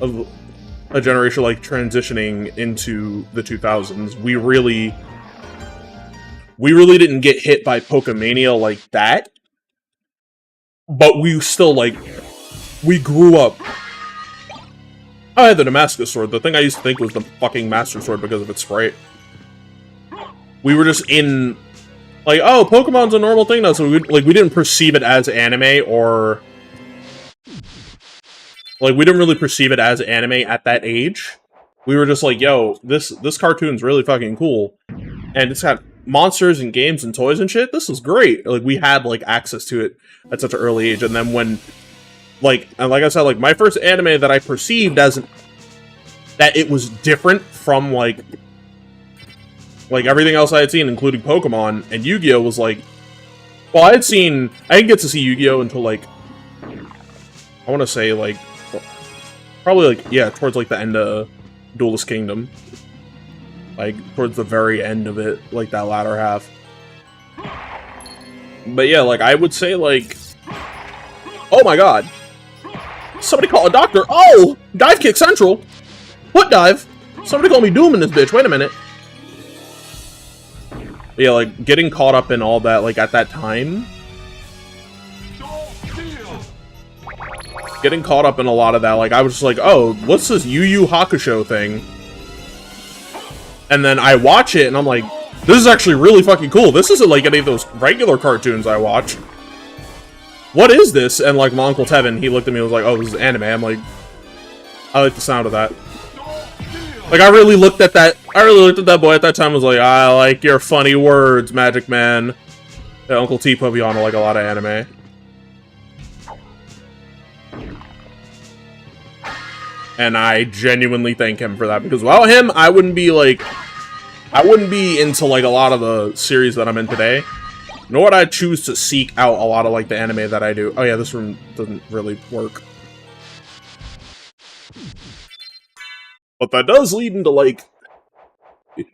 of a generation, like, transitioning into the 2000s. We really didn't get hit by Pokemania like that. But we still, like, we grew up. I had the Damascus Sword. The thing I used to think was the fucking Master Sword because of its sprite. We were just in, like, oh, Pokemon's a normal thing now, so we didn't perceive it as anime, or, like, we didn't really perceive it as anime at that age. We were just like, yo, this cartoon's really fucking cool, and it's got monsters and games and toys and shit. This is great. Like, we had, like, access to it at such an early age, and then when, like, and like I said, like, my first anime that I perceived as that it was different from, like, everything else I had seen, including Pokemon, and Yu-Gi-Oh! Was like... Well, I didn't get to see Yu-Gi-Oh! Until, like... I want to say, like... Probably, like, yeah, towards, like, the end of Duelist Kingdom. Like, towards the very end of it, like, that latter half. But yeah, like, I would say, like... Oh my god! Somebody call a doctor! Oh! Dive kick central! What dive? Somebody call me Doom in this bitch, wait a minute. Yeah, like, getting caught up in all that, like, at that time. Getting caught up in a lot of that, like, I was just like, oh, what's this Yu Yu Hakusho thing? And then I watch it, and I'm like, this is actually really fucking cool. This isn't like any of those regular cartoons I watch. What is this? And, like, my Uncle Tevin, he looked at me and was like, oh, this is anime. I'm like, I like the sound of that. Like, I really looked at that boy at that time and was like, I like your funny words, Magic Man. Yeah, Uncle T put me on like a lot of anime. And I genuinely thank him for that, because without him, I wouldn't be into like a lot of the series that I'm in today. Nor would I choose to seek out a lot of like the anime that I do. Oh yeah, this room doesn't really work. But that does lead into like,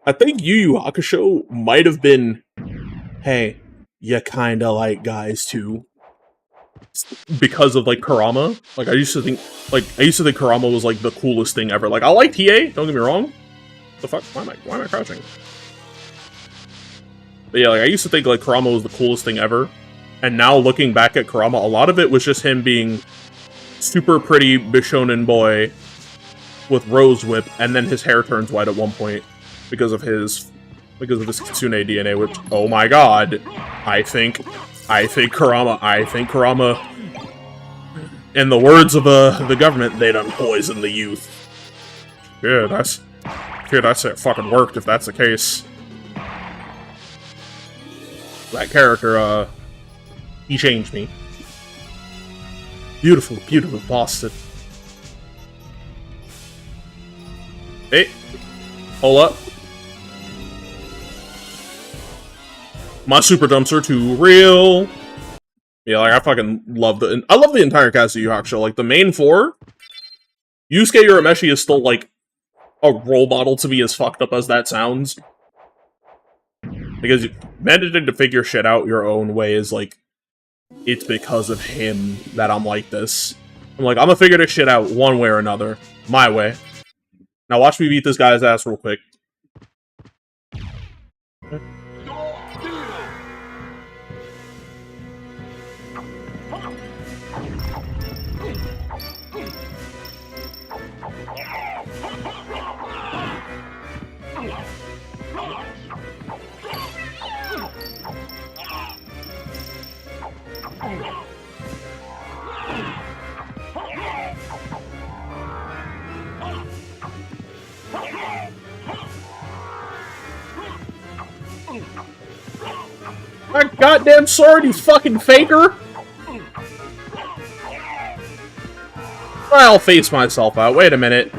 I think Yu Yu Hakusho might have been, hey, you kinda like guys too. Because of like Kurama. Like I used to think Kurama was like the coolest thing ever. Like I like TA, don't get me wrong. The fuck? Why am I crouching? But yeah, like I used to think like Kurama was the coolest thing ever. And now looking back at Kurama, a lot of it was just him being super pretty Bishonen boy with Rose Whip, and then his hair turns white at one point because of his Kitsune DNA, which, oh my god, I think Kurama, in the words of the government, they done poison the youth. Yeah, that's it fucking worked if that's the case. That character, he changed me. Beautiful, beautiful Boston. Hey, hold up. My super dumps are too real. Yeah, like I fucking love the entire cast of Yu Yu Hakusho. Like the main four, Yusuke Urameshi is still like a role model to me, as fucked up as that sounds. Because managing to figure shit out your own way is like, it's because of him that I'm like this. I'm like, I'm gonna figure this shit out one way or another, my way. Now watch me beat this guy's ass real quick. My goddamn sword, you fucking faker! I'll face myself out. Wait a minute.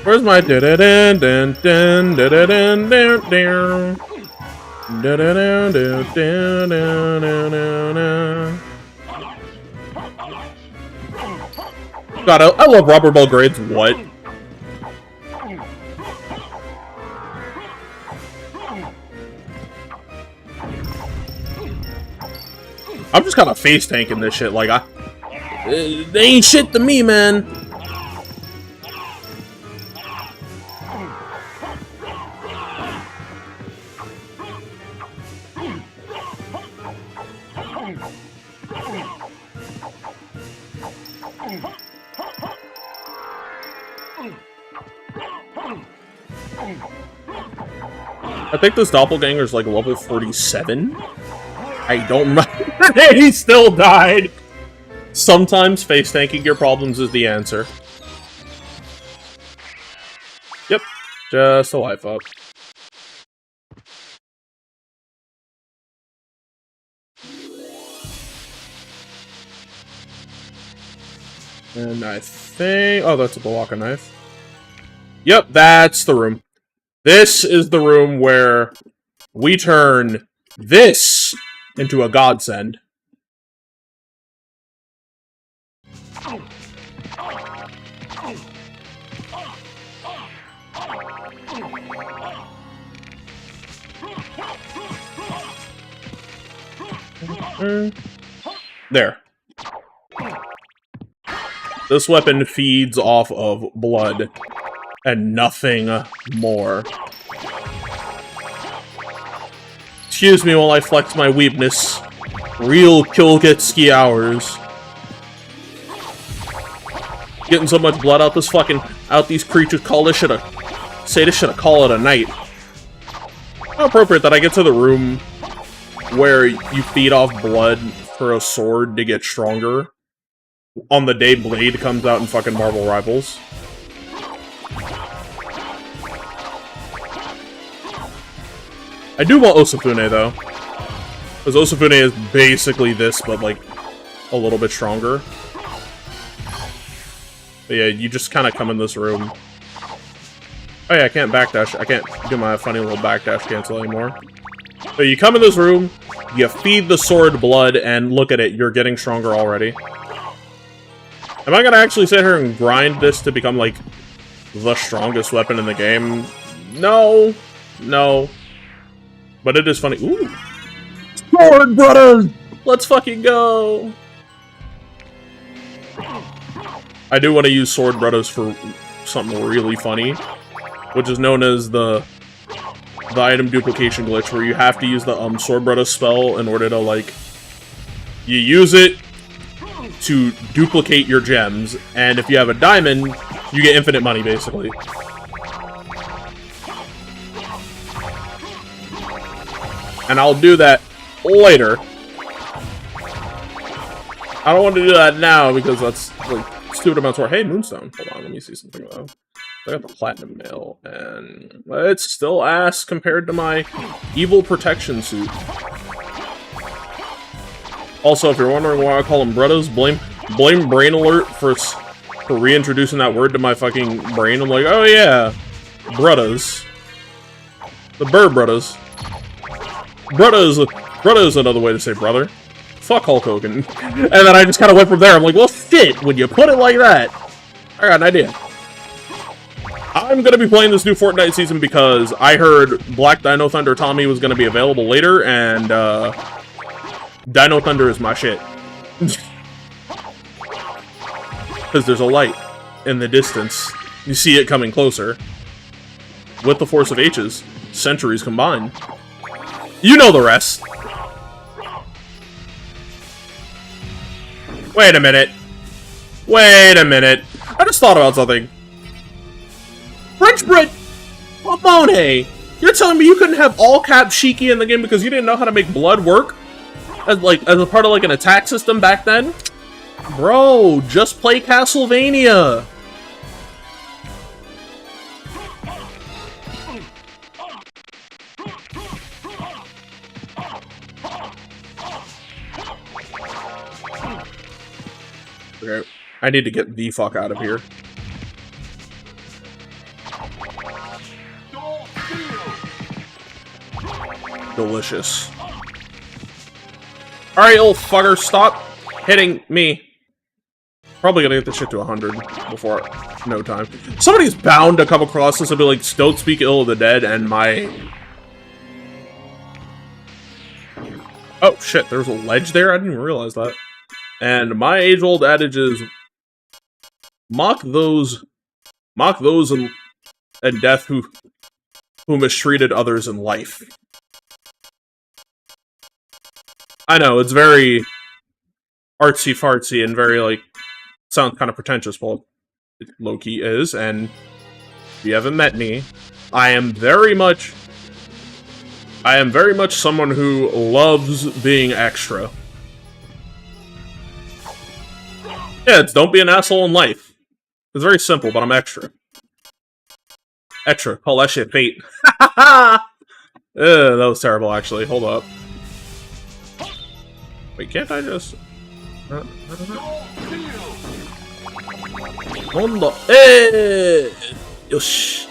Where's my da da da da da da da da da da da da da. God, I love Robert Belgrade's what? I'm just kind of face tanking this shit, like they ain't shit to me, man. I think this doppelganger's like level 47. I don't remember. He still died. Sometimes face tanking your problems is the answer. Yep, just a life up. And I think... oh, that's a Bawaka knife. Yep, that's the room. This is the room where we turn this into a godsend. There. This weapon feeds off of blood and nothing more. Excuse me while I flex my weebness. Real Kilgetski hours. Getting so much blood out these creatures. Call this shit call it a night. How appropriate that I get to the room where you feed off blood for a sword to get stronger on the day Blade comes out in fucking Marvel Rivals. I do want Osafune, though. Because Osafune is basically this, but, like, a little bit stronger. But yeah, you just kind of come in this room. Oh yeah, I can't backdash. I can't do my funny little backdash cancel anymore. So you come in this room, you feed the sword blood, and look at it, you're getting stronger already. Am I gonna actually sit here and grind this to become, like, the strongest weapon in the game? No. No. But it is funny. Ooh. Sword brothers! Let's fucking go! I do want to use Sword Brothers for something really funny, which is known as the item duplication glitch, where you have to use the Sword Brothers spell in order to, like, you use it to duplicate your gems, and if you have a diamond, you get infinite money, basically. And I'll do that later. I don't want to do that now, because that's, like, stupid amounts of... Hey, Moonstone. Hold on, let me see something, though. I got the Platinum Mail, and it's still ass compared to my Evil Protection suit. Also, if you're wondering why I call them Brothers, blame Brain Alert for reintroducing that word to my fucking brain. I'm like, oh yeah, Brothers. The Bird Brothers. Brothers, another way to say brother. Fuck Hulk Hogan. And then I just kind of went from there. I'm like, well, shit, when you put it like that, I got an idea. I'm going to be playing this new Fortnite season because I heard Black Dino Thunder Tommy was going to be available later, and Dino Thunder is my shit. Because there's a light in the distance. You see it coming closer. With the force of H's, centuries combined. You know the rest. Wait a minute. Wait a minute. I just thought about something. French Brit Ramone, you're telling me you couldn't have all cap Shiki in the game because you didn't know how to make blood work? As a part of, like, an attack system back then? Bro, just play Castlevania. Okay, I need to get the fuck out of here. Delicious. Alright, old fucker, stop hitting me. Probably gonna get this shit to 100 before no time. Somebody's bound to come across this and be like, don't speak ill of the dead, and my... Oh, shit, there's a ledge there? I didn't even realize that. And my age-old adage is, mock those in death who mistreated others in life. I know, it's very artsy-fartsy and very, like, sounds kind of pretentious. Well, it low-key is, and if you haven't met me, I am very much someone who loves being extra. Yeah, it's don't be an asshole in life. It's very simple, but I'm extra. Extra. Call that shit fate. That was terrible, actually. Hold up. Wait, can't I just... Hondo. Hey! Yosh.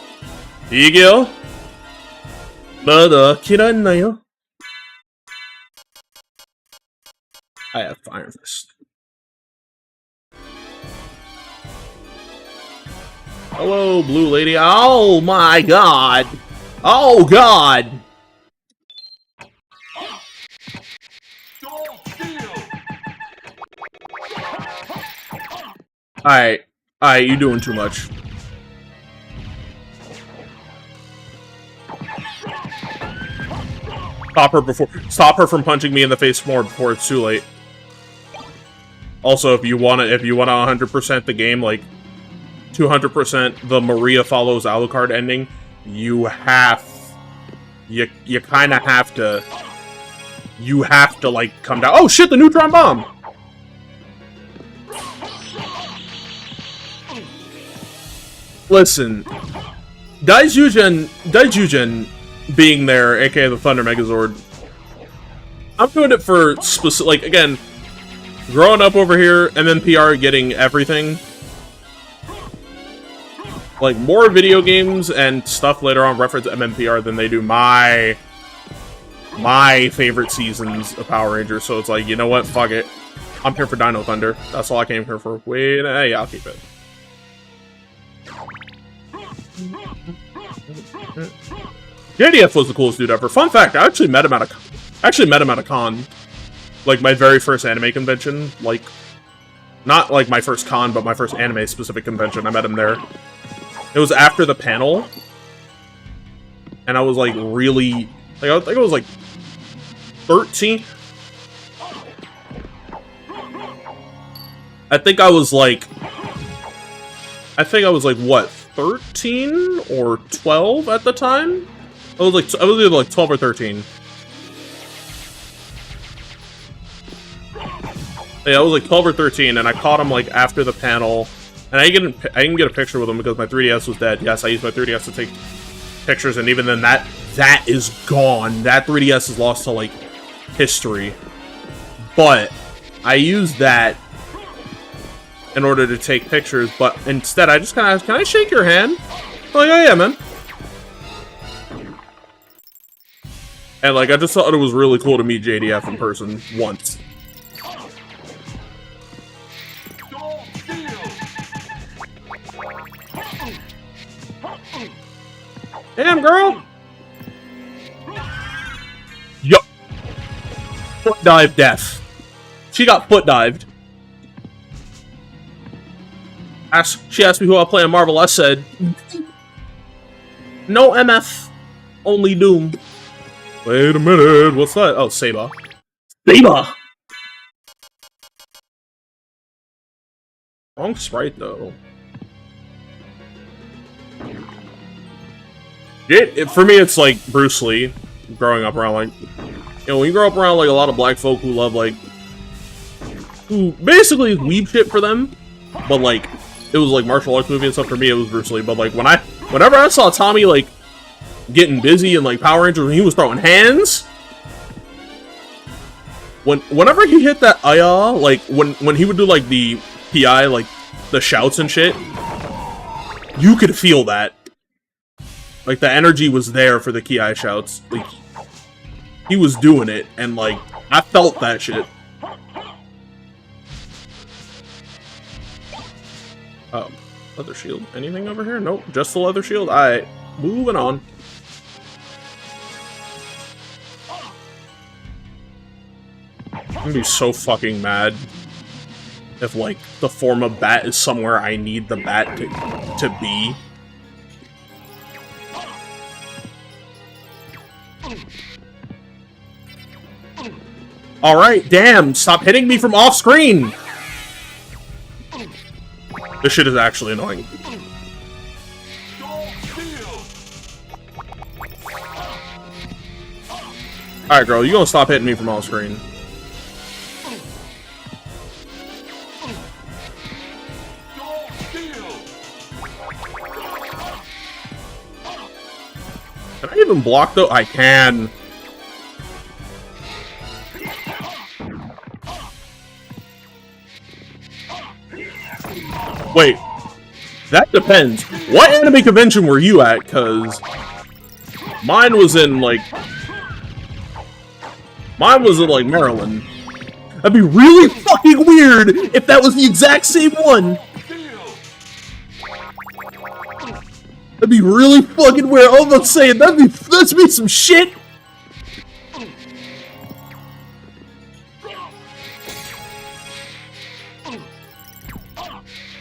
Igyo. Mada kirannayo. I have Fire Fist. Hello, blue lady. Oh my god! Oh god! Alright, you're doing too much. Stop her from punching me in the face more before it's too late. Also, if you wanna 100% the game, like 200% the Maria follows Alucard ending, you kinda have to like come down. Oh shit, the neutron bomb! Listen, Daijujin being there, aka the Thunder Megazord. I'm doing it for specific, like, again, growing up over here and then PR getting everything. Like, more video games and stuff later on reference MMPR than they do my favorite seasons of Power Rangers. So it's like, you know what? Fuck it. I'm here for Dino Thunder. That's all I came here for. Wait, yeah, I'll keep it. JDF was the coolest dude ever. Fun fact, I actually met him at a con. Like, my very first anime convention. Like, not like my first con, but my first anime specific convention. I met him there. It was after the panel. And I was like really, like, I think I was like 13. I think I was like, what, 13 or 12 at the time? I was either like 12 or 13. Yeah, I was like 12 or 13, and I caught him like after the panel, and I didn't get a picture with him because my 3DS was dead. Yes, I used my 3DS to take pictures, and even then, that is gone. That 3DS is lost to like history. But I used that in order to take pictures, but instead I just kind of asked, can I shake your hand? I'm like, oh yeah, man. And like, I just thought it was really cool to meet JDF in person once. Damn, girl! Yo! Foot dive death. She got foot dived. She asked me who I play in Marvel. I said, no MF, only Doom. Wait a minute, what's that? Oh, Saba. Saba! Wrong sprite, though. For me, it's like Bruce Lee. Growing up around, like, you know, when you grow up around, like, a lot of black folk who love, like, who basically is weeb shit for them, but, like, it was, like, martial arts movie and stuff. For me, it was Bruce Lee, but, like, whenever I saw Tommy, like, getting busy in, like, Power Rangers, when he was throwing hands, whenever he hit that ayah, like, when he would do, like, the PI, like, the shouts and shit, you could feel that. Like, the energy was there for the Ki shouts. Like, he was doing it, and, like, I felt that shit. Oh, leather shield. Anything over here? Nope, just the leather shield. Alright, moving on. I'm gonna be so fucking mad if, like, the form of bat is somewhere I need the bat to be. Alright, damn, stop hitting me from off screen! This shit is actually annoying. Alright, girl, you gonna stop hitting me from off screen. Can I even block though? I can. Wait, that depends. What anime convention were you at? Cause mine was in like Maryland. That'd be really fucking weird if that was the exact same one. That'd be really fucking weird. I was about to say, that'd be some shit.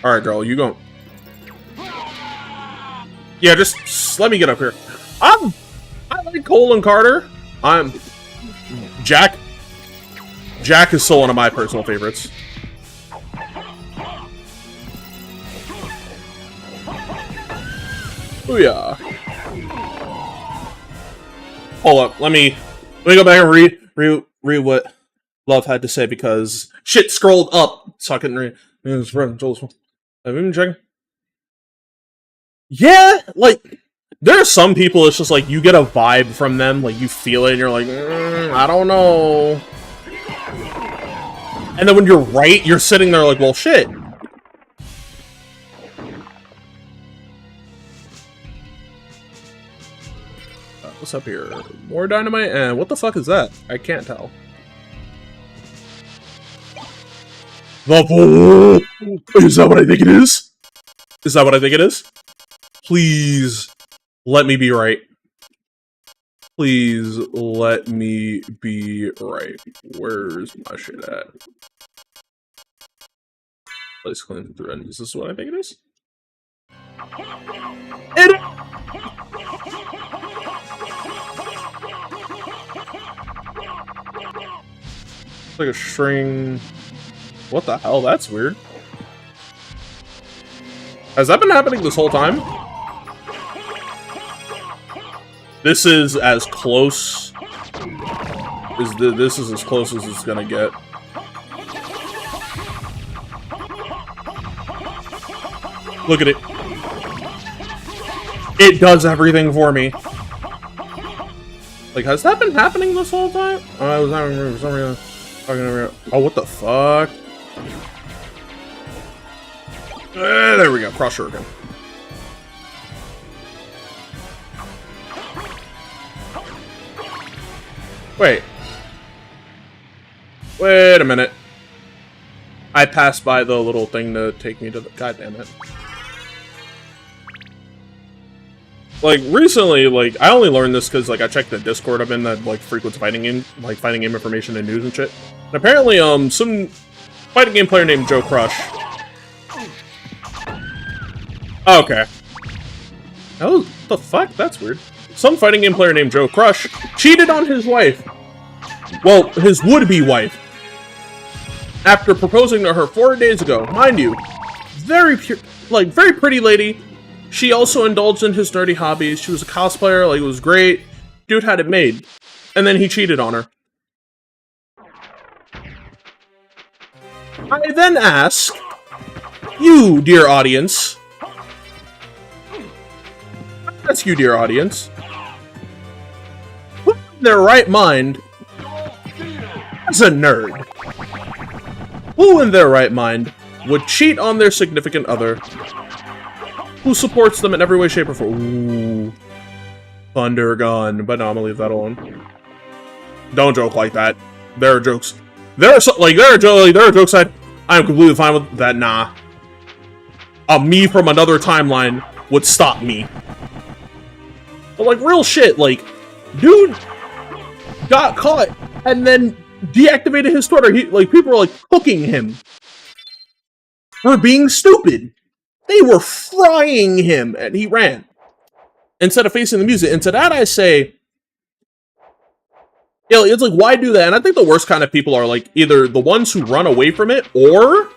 Alright, girl, you gon'... Yeah, just let me get up here. I like Cole and Carter. Jack is still one of my personal favorites. Oh yeah. Hold up, let me go back and read what Love had to say because shit scrolled up so I couldn't read. Have you been checking? Yeah, like There are some people, it's just like, you get a vibe from them, like, you feel it, and you're like, I don't know. And then when you're right, you're sitting there like, well, shit. What's up here? More dynamite? And what the fuck is that? I can't tell. Is that what I think it is? Is that what I think it is? Please, let me be right. Please, let me be right. Where's my shit at? Place cleanse through end. Is this what I think it is? It's like a string. What the hell? That's weird. Has that been happening this whole time? This is as close as this is as close as it's gonna get. Look at it. It does everything for me. Like, has that been happening this whole time? I was having for some reason. Oh, what the fuck? There we go. Cross shuriken. Wait. Wait a minute. I passed by the little thing to take me to the... God damn it. Like, recently, like, I only learned this because, like, I checked the Discord I'm in that, like, frequents fighting game information and news and shit. And apparently, some fighting game player named Joe Crush. Okay. Oh, the fuck? That's weird. Some fighting game player named Joe Crush cheated on his wife. Well, his would-be wife. After proposing to her 4 days ago. Mind you, very pure, like, very pretty lady. She also indulged in his dirty hobbies. She was a cosplayer, like, it was great. Dude had it made. And then he cheated on her. I then ask, you, dear audience, who in their right mind is a nerd? Who in their right mind would cheat on their significant other who supports them in every way, shape, or form? Ooh. Thunder gun. But no, I'm gonna leave that alone. Don't joke like that. There are jokes. There are jokes I'm completely fine with that. Nah. A me from another timeline would stop me. But like, real shit, like, dude got caught and then deactivated his Twitter. People were like cooking him for being stupid. They were frying him and he ran. Instead of facing the music. And to that I say, yeah, it's like, why do that? And I think the worst kind of people are like either the ones who run away from it or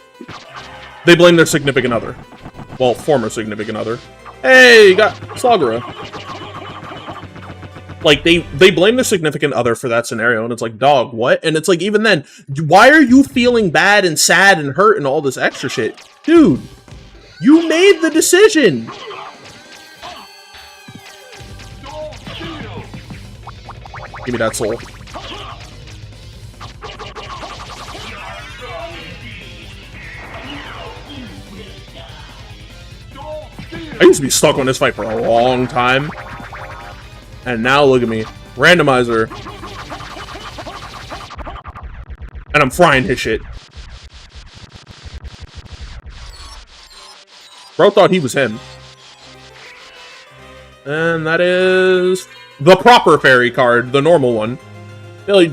they blame their significant other. Well, former significant other. Hey, you got Slogura. Like, they blame their significant other for that scenario, and it's like, dog, what? And it's like, even then, why are you feeling bad and sad and hurt and all this extra shit? Dude, you made the decision! Give me that soul. I used to be stuck on this fight for a long time. And now look at me. Randomizer. And I'm frying his shit. Bro thought he was him. And that is the proper fairy card, the normal one. Really,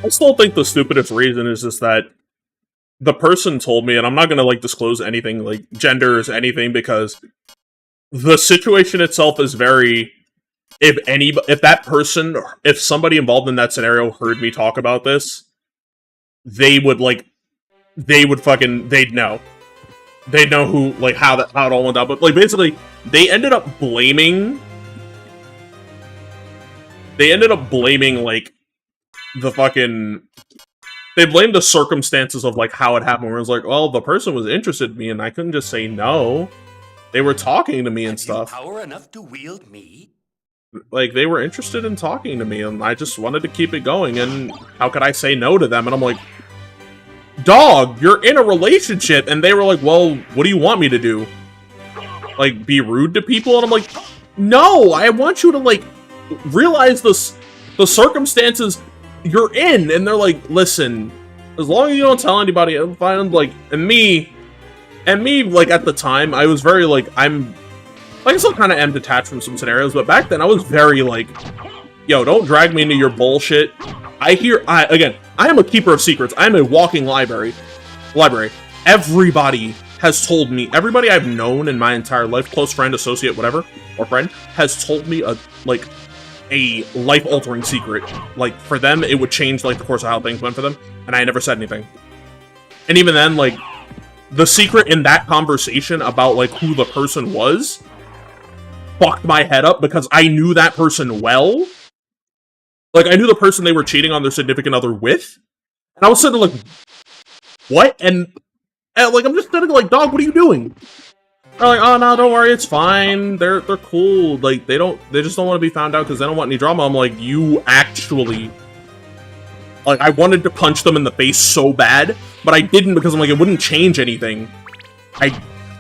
I still think the stupidest reason is just that the person told me, and I'm not gonna like disclose anything like genders, anything, because the situation itself is very, if that person, if somebody involved in that scenario heard me talk about this, they'd know. They'd know who, like, how it all went down. But, like, basically, they ended up blaming, like, the fucking, they blamed the circumstances of, like, how it happened, where it was like, well, the person was interested in me, and I couldn't just say no. They were talking to me and stuff. Power enough to wield me? Like, they were interested in talking to me, and I just wanted to keep it going, and how could I say no to them? And I'm like, dog, you're in a relationship, and they were like, well, what do you want me to do? Like, be rude to people? And I'm like, no, I want you to, like, realize the circumstances you're in. And they're like, listen, as long as you don't tell anybody, I'm fine. Like, and me, like, at the time, I was very, like, I still kind of am detached from some scenarios, but back then I was very like, yo, don't drag me into your bullshit. Again, I am a keeper of secrets. I am a walking library. Everybody has told me, everybody I've known in my entire life, close friend, associate, whatever, or friend, has told me a life-altering secret. Like, for them, it would change, like, the course of how things went for them, and I never said anything. And even then, like, the secret in that conversation about, like, who the person was fucked my head up because I knew that person well. Like, I knew the person they were cheating on their significant other with. And I was sitting there like, what? And like, I'm just sitting there like, dog, what are you doing? They're like, oh, no, don't worry, it's fine. They're cool. Like, they just don't want to be found out because they don't want any drama. I'm like, you actually... Like, I wanted to punch them in the face so bad, but I didn't because I'm like, it wouldn't change anything.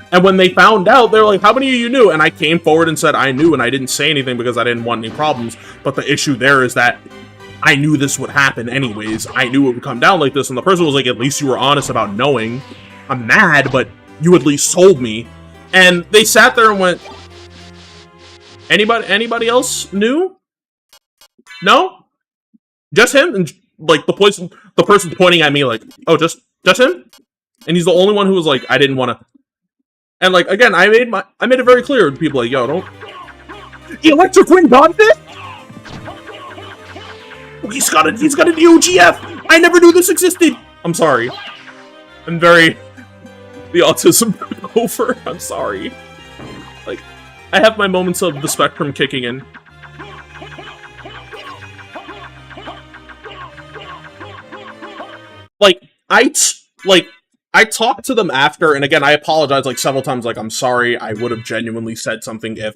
And when they found out, they're like, how many of you knew? And I came forward and said I knew, and I didn't say anything because I didn't want any problems. But the issue there is that I knew this would happen anyways. I knew it would come down like this, and the person was like, at least you were honest about knowing. I'm mad, but you at least told me. And they sat there and went, anybody else knew? No? Just him? And like, the person pointing at me like, oh, just him? And he's the only one who was like, I didn't want to. And like, again, I made it very clear to people like, yo, don't... Electric Ring got this? Oh, he's got a new GF! I never knew this existed! I'm sorry. I'm very... The autism over. I'm sorry. Like, I have my moments of the spectrum kicking in. Like, I talked to them after, and again, I apologized, like, several times, like, I'm sorry, I would have genuinely said something if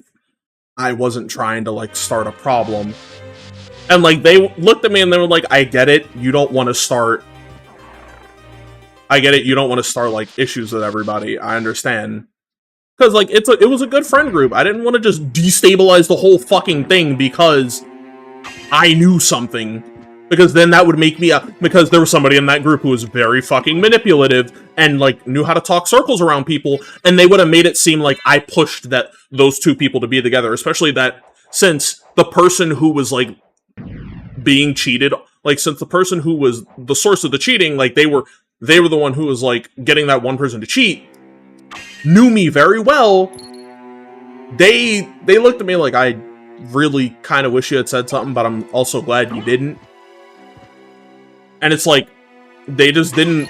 I wasn't trying to, like, start a problem. And, like, they looked at me and they were like, I get it, you don't want to start... like, issues with everybody, I understand. Because, like, it was a good friend group, I didn't want to just destabilize the whole fucking thing because I knew something. Because then that would make me because there was somebody in that group who was very fucking manipulative and, like, knew how to talk circles around people, and they would have made it seem like I pushed those two people to be together, especially that since the person who was, like, being cheated, like, since the person who was the source of the cheating, like, they were the one who was, like, getting that one person to cheat, knew me very well. They looked at me like, I really kind of wish you had said something, but I'm also glad you didn't. And it's like, they just didn't...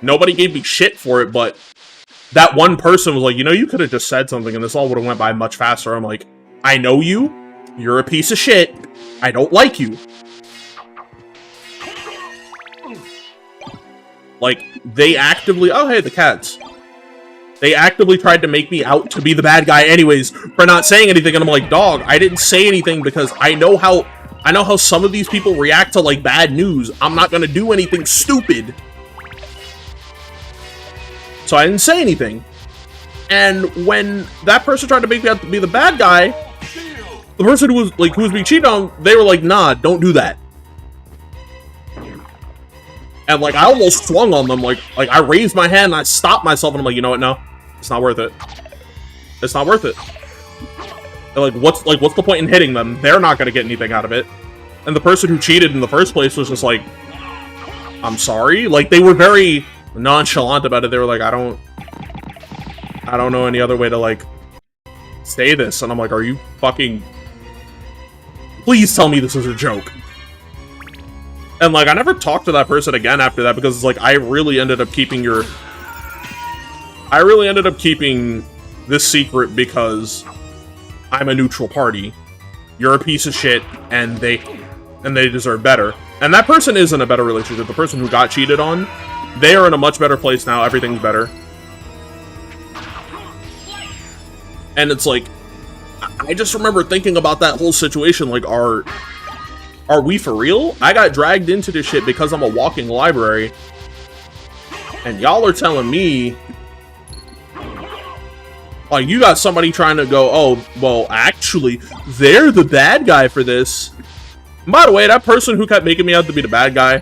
Nobody gave me shit for it, but that one person was like, you know, you could have just said something and this all would have went by much faster. I'm like, I know you. You're a piece of shit. I don't like you. Like, they actively... Oh, hey, the cats. They actively tried to make me out to be the bad guy anyways for not saying anything. And I'm like, dog, I didn't say anything because I know how some of these people react to, like, bad news. I'm not gonna do anything stupid. So I didn't say anything. And when that person tried to make me out to be the bad guy, the person who was being cheated on, they were like, nah, don't do that. And, like, I almost swung on them. Like I raised my hand and I stopped myself and I'm like, you know what, no. It's not worth it. It's not worth it. Like, what's the point in hitting them? They're not gonna get anything out of it. And the person who cheated in the first place was just like, I'm sorry? Like, they were very nonchalant about it. They were like, I don't know any other way to, like, say this. And I'm like, are you fucking... Please tell me this is a joke. And, like, I never talked to that person again after that because it's like, I really ended up keeping this secret because I'm a neutral party. You're a piece of shit, and they deserve better. And that person is in a better relationship. The person who got cheated on, they are in a much better place now. Everything's better. And it's like, I just remember thinking about that whole situation, like, are we for real? I got dragged into this shit because I'm a walking library, and y'all are telling me, like, you got somebody trying to go, oh, well, actually, they're the bad guy for this. And by the way, that person who kept making me out to be the bad guy,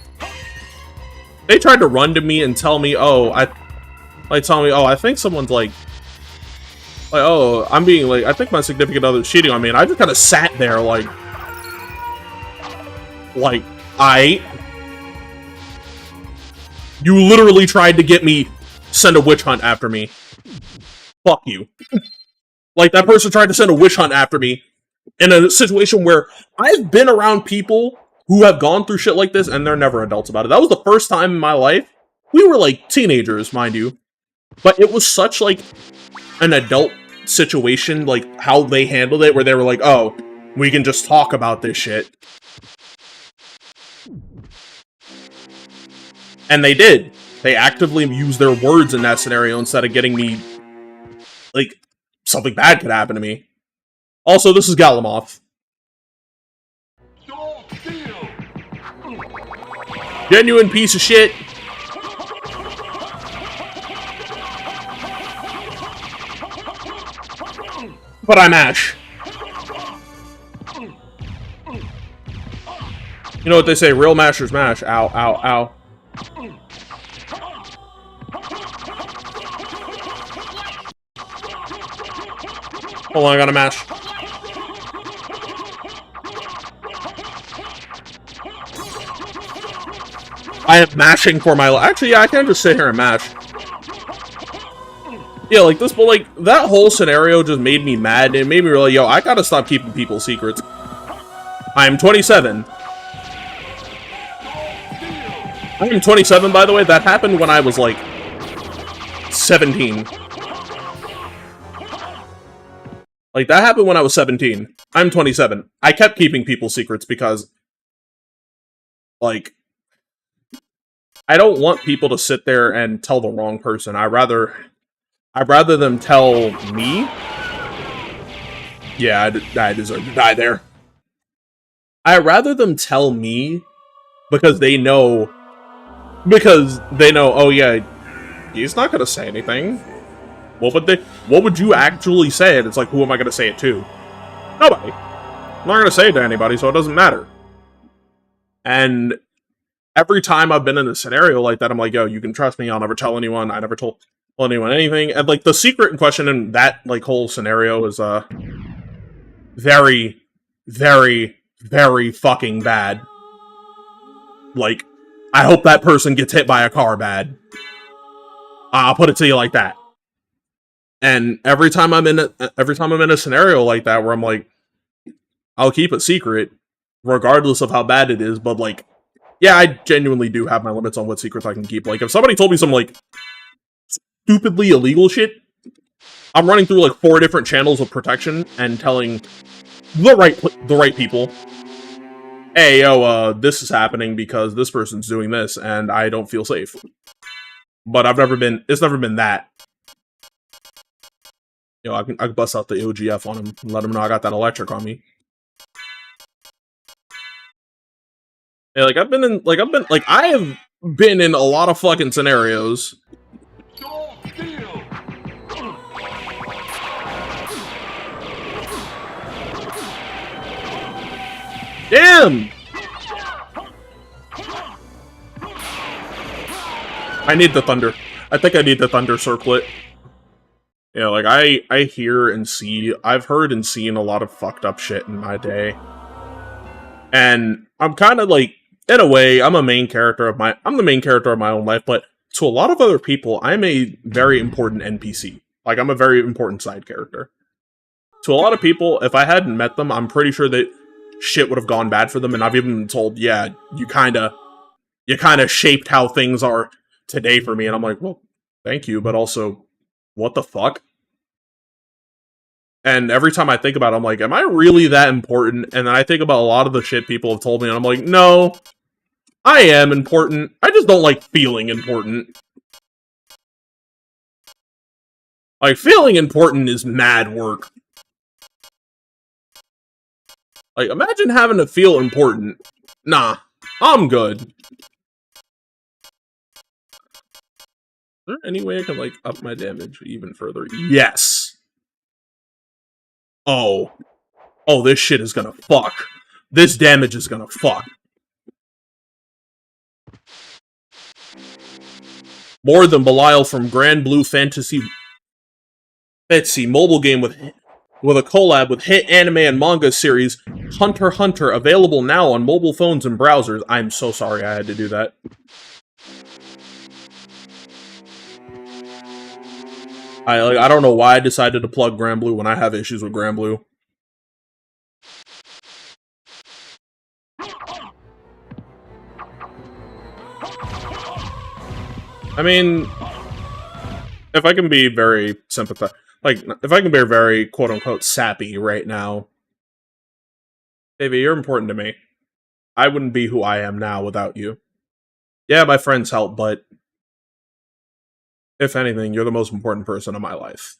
they tried to run to me and tell me, oh, I think someone's like, oh, I'm being, like, I think my significant other's cheating on me, and I just kind of sat there, like, you literally tried to get me, send a witch hunt after me. Fuck you. Like, that person tried to send a witch hunt after me in a situation where I've been around people who have gone through shit like this, and they're never adults about it. That was the first time in my life. We were, like, teenagers, mind you. But it was such, like, an adult situation, like, how they handled it, where they were like, oh, we can just talk about this shit. And they did. They actively used their words in that scenario instead of getting me, like, something bad could happen to me. Also, this is Galamoth. Genuine piece of shit. But I'm Ash. You know what they say, real mashers mash. Ow, ow, ow. Hold on, I gotta mash. I am mashing for my life. Actually, yeah, I can't just sit here and mash. Yeah, like this, but like, that whole scenario just made me mad. It made me realize, yo, I gotta stop keeping people's secrets. I am 27. I am 27, by the way. That happened when I was, like, 17. Like, that happened when I was 17. I'm 27. I kept keeping people's secrets because, like, I don't want people to sit there and tell the wrong person. I'd rather them tell me. Yeah, I deserve to die there. I'd rather them tell me because they know, oh yeah, he's not gonna say anything. What would you actually say? And it's like, who am I gonna say it to? Nobody. I'm not gonna say it to anybody, so it doesn't matter. And every time I've been in a scenario like that, I'm like, yo, you can trust me, I'll never tell anyone, I never told anyone anything. And like, the secret in question in that, like, whole scenario is very, very, very fucking bad. Like, I hope that person gets hit by a car bad. I'll put it to you like that. And every time I'm in a scenario like that where I'm like, I'll keep it secret, regardless of how bad it is, but like, yeah, I genuinely do have my limits on what secrets I can keep. Like, if somebody told me some, like, stupidly illegal shit, I'm running through, like, 4 different channels of protection and telling the right people, hey, yo, this is happening because this person's doing this, and I don't feel safe. But it's never been that. You know, I can bust out the OGF on him and let him know I got that electric on me. Yeah, like, I have been in a lot of fucking scenarios. Damn! I need the thunder. I think I need the thunder circlet. Yeah, like, I hear and see, I've heard and seen a lot of fucked up shit in my day. And I'm kind of like, in a way, I'm the main character of my own life, but to a lot of other people, I'm a very important NPC. Like, I'm a very important side character. To a lot of people, if I hadn't met them, I'm pretty sure that shit would have gone bad for them, and I've even been told, yeah, you kinda shaped how things are today for me, and I'm like, well, thank you, but also, what the fuck? And every time I think about it, I'm like, am I really that important? And then I think about a lot of the shit people have told me, and I'm like, no, I am important. I just don't like feeling important. Like, feeling important is mad work. Like, imagine having to feel important. Nah, I'm good. Is there any way I can, like, up my damage even further? Yes! Oh. Oh, this shit is gonna fuck. This damage is gonna fuck. More than Belial from Grand Blue Fantasy Betsy mobile game with a collab with hit anime and manga series Hunter x Hunter, available now on mobile phones and browsers. I'm so sorry I had to do that. I don't know why I decided to plug Grand Blue when I have issues with Grand Blue. I mean, if I can be very sympathetic, like, if I can be very quote-unquote sappy right now, baby, you're important to me. I wouldn't be who I am now without you. Yeah, my friends help, but if anything, you're the most important person in my life.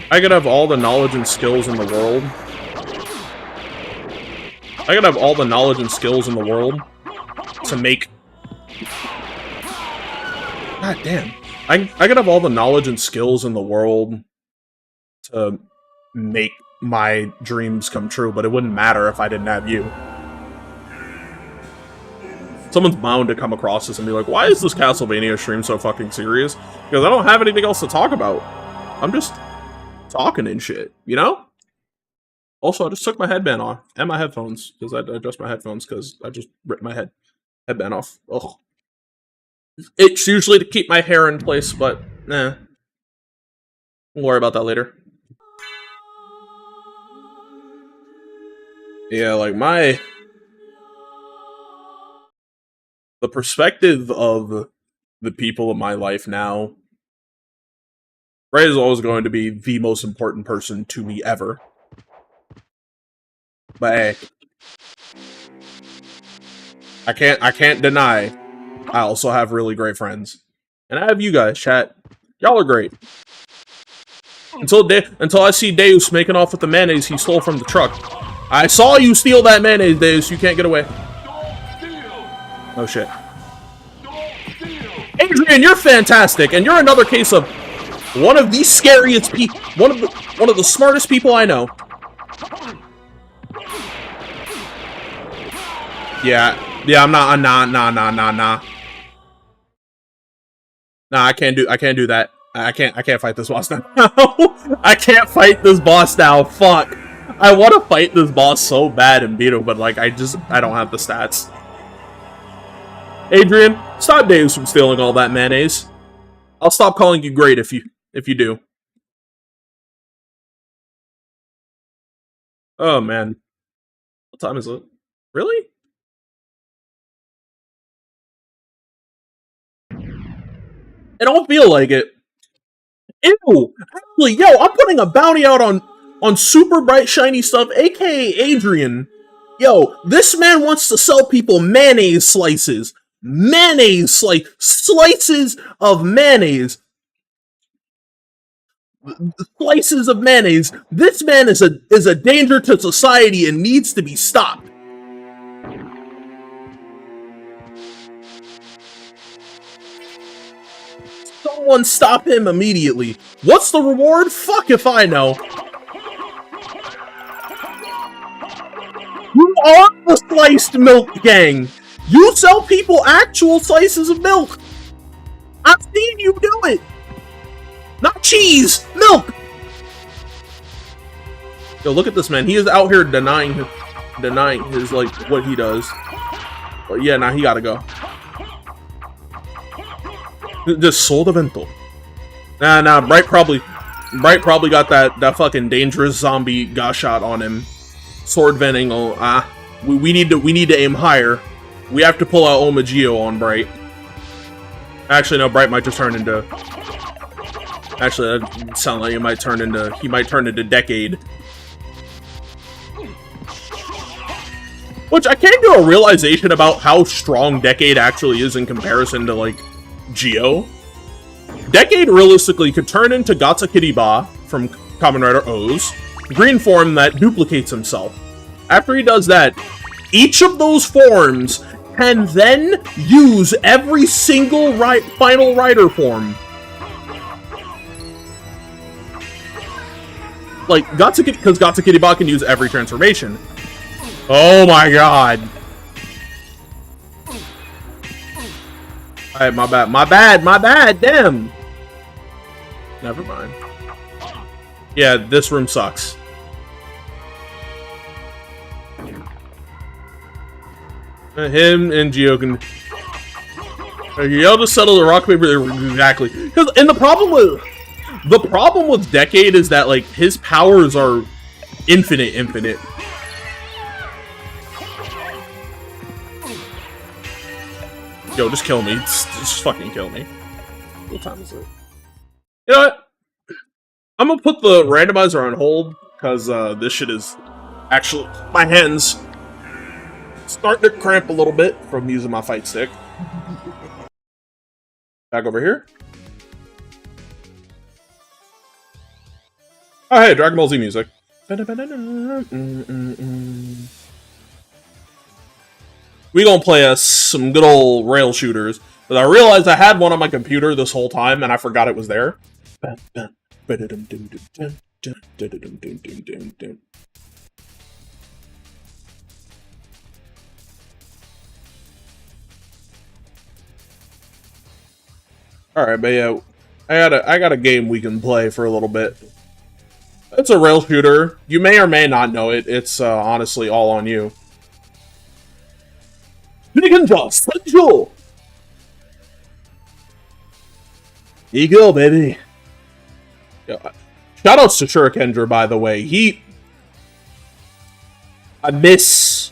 I could have all the knowledge and skills in the world. I could have all the knowledge and skills in the world to make... God damn. I could have all the knowledge and skills in the world to make my dreams come true, but it wouldn't matter if I didn't have you. Someone's bound to come across this and be like, why is this Castlevania stream so fucking serious? Because I don't have anything else to talk about. I'm just talking and shit, you know? Also, I just took my headband off, and my headphones, because I adjust my headphones, because I just ripped my headband off. Ugh. It's usually to keep my hair in place, but, nah. We'll worry about that later. Yeah, like, the perspective of the people in my life now, Ray is always going to be the most important person to me ever. But hey, I can't deny I also have really great friends. And I have you guys, chat. Y'all are great. Until I see Deus making off with the mayonnaise he stole from the truck. I saw you steal that mayonnaise, Deus. You can't get away. Oh shit. Adrian, you're fantastic, and you're another case of one of the scariest people, one of the smartest people I know. Yeah, I'm not, nah. Nah, I can't do that. I can't fight this boss now. I can't fight this boss now. Fuck. I want to fight this boss so bad and beat him, but like, I don't have the stats. Adrian, stop Deus from stealing all that mayonnaise. I'll stop calling you great if you do. Oh man. What time is it? Really? I don't feel like it. Ew! Actually, yo, I'm putting a bounty out on super bright shiny stuff, aka Adrian. Yo, this man wants to sell people mayonnaise slices. Mayonnaise slices of mayonnaise. Slices of mayonnaise. This man is a danger to society and needs to be stopped. Someone stop him immediately. What's the reward? Fuck if I know. You are the sliced milk gang. You sell people actual slices of milk. I've seen you do it. Not cheese, milk. Yo, look at this man. He is out here denying his like what he does. But yeah, nah, he gotta go. Just sold evento. Nah, Bright probably got that fucking dangerous zombie got shot on him. Sword venting. Oh, we need to aim higher. We have to pull out Omagio on Bright. Actually, no, Bright might just turn into. Actually, that sounds like he might turn into Decade. Which I came to a realization about how strong Decade actually is in comparison to, like, Geo. Decade realistically could turn into Gatsakiriba from Kamen Rider O's, green form that duplicates himself. After he does that, each of those forms can then use every single final rider form. Like, because Gatsakiriba can use every transformation. Oh my god. Alright, my bad, damn. Never mind. Yeah, this room sucks. Him and Geo can... Y'all just settle the rock, paper... Exactly. And the problem with Decade is that, like, his powers are infinite. Yo, just kill me. Just fucking kill me. What time is it? You know what? I'm gonna put the randomizer on hold, because this shit is actually... My hands starting to cramp a little bit from using my fight stick. Back over here. Oh, hey, Dragon Ball Z music. We gonna play some good old rail shooters. But I realized I had one on my computer this whole time, and I forgot it was there. Alright, but yeah, I got a game we can play for a little bit. It's a rail shooter. You may or may not know it. It's honestly all on you. Here you go, baby. Yeah. Shoutouts to Shurikendra, by the way. I miss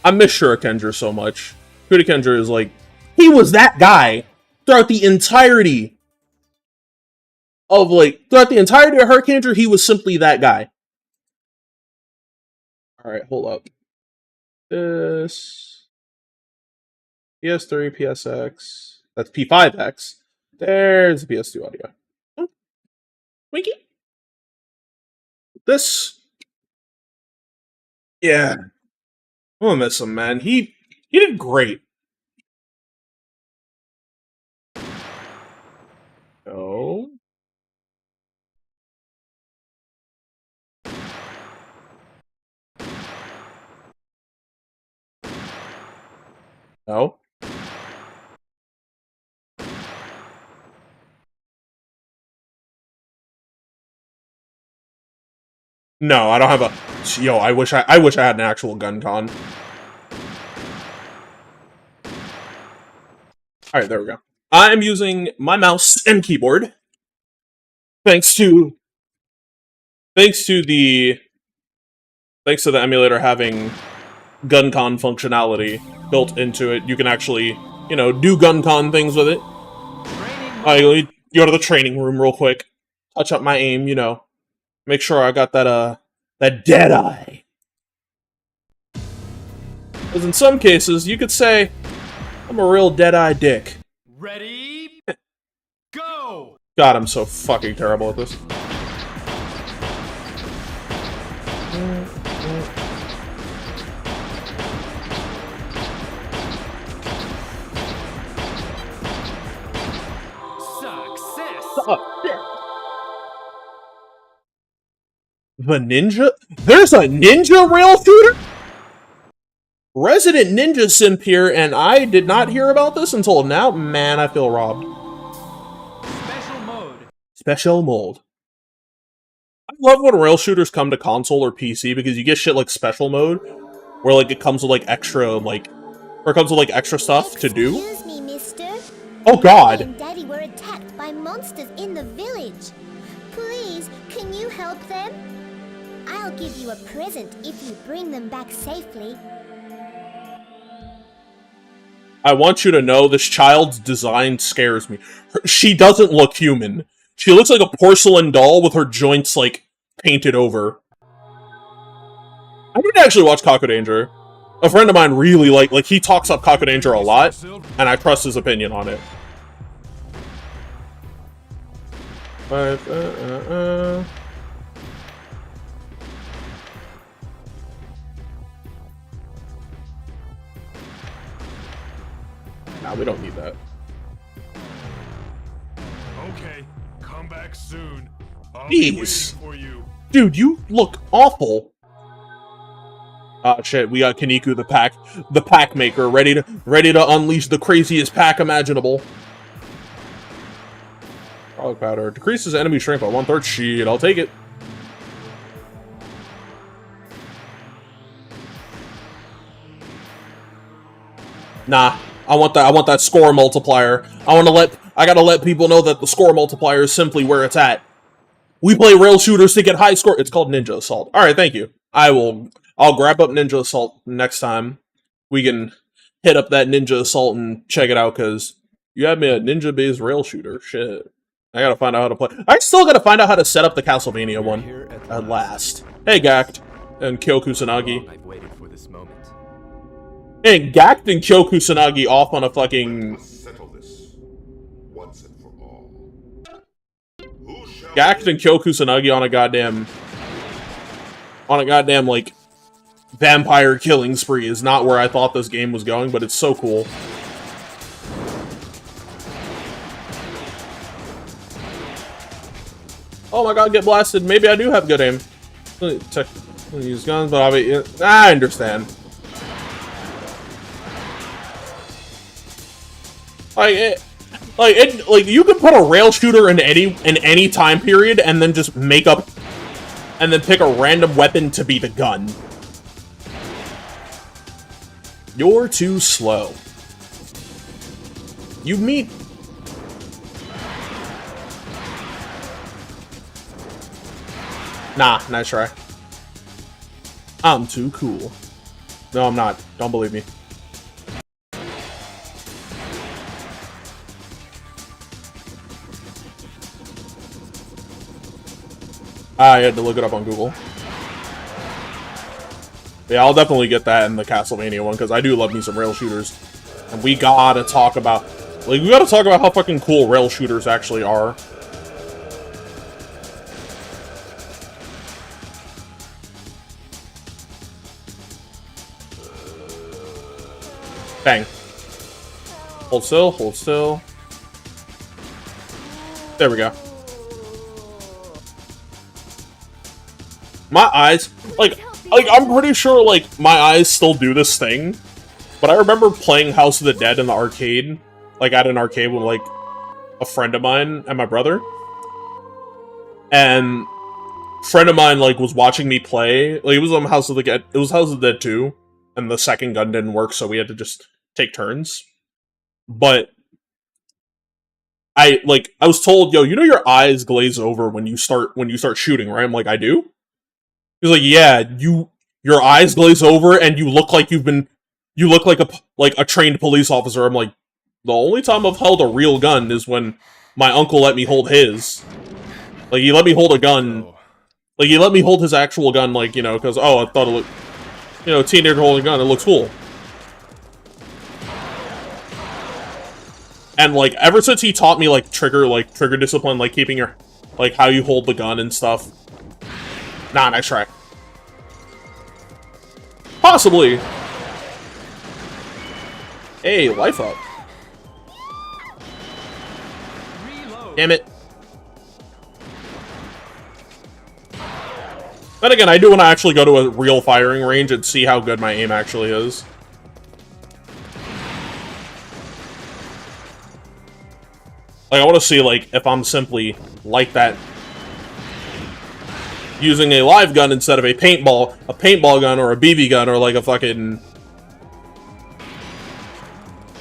Shurikendra so much. Shurikendra is like, he was that guy throughout the entirety of Hurricane, he was simply that guy. Alright, hold up. This PS3, PSX. That's P5X. There's the PS2 audio. Oh. Winky. This. Yeah. I'm gonna miss him, man. He did great. No. No. No, I don't have a... Yo, I wish I had an actual gun con. Alright, there we go. I am using my mouse and keyboard. Thanks to the emulator having GunCon functionality built into it. You can actually, you know, do GunCon things with it. Alright, let me go to the training room real quick. Touch up my aim, you know. Make sure I got that dead eye. Because in some cases, you could say, I'm a real dead-eye dick. Ready? Go! God, I'm so fucking terrible at this. Success! The ninja? There's a ninja rail shooter? Resident Ninja Simp here, and I did not hear about this until now. Man, I feel robbed. Special mode. Special mode. I love when rail shooters come to console or PC because you get shit like special mode, where like it comes with like extra extra stuff to do. Excuse me, mister. Oh god. Me and Daddy were attacked by monsters in the village. Please, can you help them? I'll give you a present if you bring them back safely. I want you to know this child's design scares me. She doesn't look human. She looks like a porcelain doll with her joints, like, painted over. I didn't actually watch Kaku Danger. A friend of mine really like he talks up Kaku Danger a lot, and I trust his opinion on it. But, nah, we don't need that. Okay, come back soon. I'll Jeez. be waiting for you. Dude, you look awful. Ah, shit, we got Kaniku, the pack maker, ready to unleash the craziest pack imaginable. Frog powder decreases enemy strength by 1/3. Shit, I'll take it. Nah, I want that score multiplier. I gotta let people know that the score multiplier is simply where it's at. We play rail shooters to get high score. It's called Ninja Assault. Alright, thank you. I'll grab up Ninja Assault next time. We can hit up that Ninja Assault and check it out, because you had me a ninja-based rail shooter. Shit. I gotta find out how to play. I still gotta find out how to set up the Castlevania one. At last. Hey, Gact. And Kyo Kusanagi. I've waited for this moment. Hey, Gact and Kyo Kusanagi off on a fucking... Settle this once and for all. Who shall Gact and Kyo Kusanagi on a goddamn, like, vampire killing spree is not where I thought this game was going, but it's so cool. Oh my god, get blasted. Maybe I do have good aim. Use guns, but I understand. Like you could put a rail shooter in any time period and then just make up and then pick a random weapon to be the gun. You're too slow. You mean... Nah, nice try. I'm too cool. No, I'm not. Don't believe me. I had to look it up on Google. Yeah, I'll definitely get that in the Castlevania one, because I do love me some rail shooters. And we gotta talk about... Like, we gotta talk about how fucking cool rail shooters actually are. Bang. Hold still, hold still. There we go. My eyes, like I'm pretty sure, like, my eyes still do this thing, but I remember playing House of the Dead in the arcade, like, at an arcade with, like, a friend of mine and my brother, and a friend of mine, like, was watching me play, like, it was House of the Dead 2, and the second gun didn't work, so we had to just take turns, but I was told, yo, you know your eyes glaze over when you start shooting, right? I'm like, I do? He's like, yeah, your eyes glaze over and you look like a trained police officer. I'm like, the only time I've held a real gun is when my uncle let me hold his. Like, he let me hold a gun. Like, he let me hold his actual gun, like, you know, because, oh, I thought it looked, you know, teenager holding a gun, it looks cool. And, like, ever since he taught me, like, trigger discipline, like, keeping your, like, how you hold the gun and stuff. Nah, nice try. Possibly. Hey, life up. Reload. Damn it. Then again, I do want to actually go to a real firing range and see how good my aim actually is. Like, I want to see, like, if I'm simply like that, using a live gun instead of a paintball gun or a BB gun or like a fucking...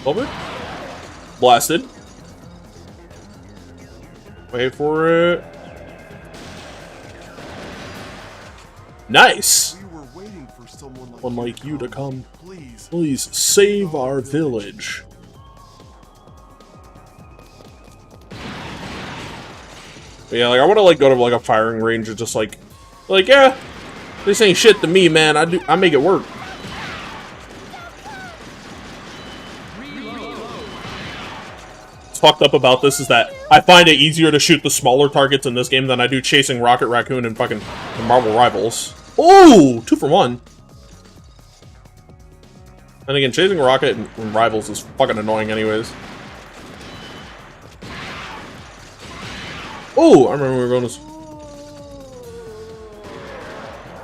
Over? Blasted. Wait for it. Nice! we were waiting for someone One like you to come. Please. Please save our village. But yeah, like, I want to, like, go to, like, a firing range and just, like, yeah, This ain't shit to me, man. I make it work. What's fucked up about this is that I find it easier to shoot the smaller targets in this game than I do chasing Rocket Raccoon and fucking Marvel Rivals. Ooh, 2 for 1. And again, chasing Rocket and Rivals is fucking annoying anyways. Oh, I remember we were going to...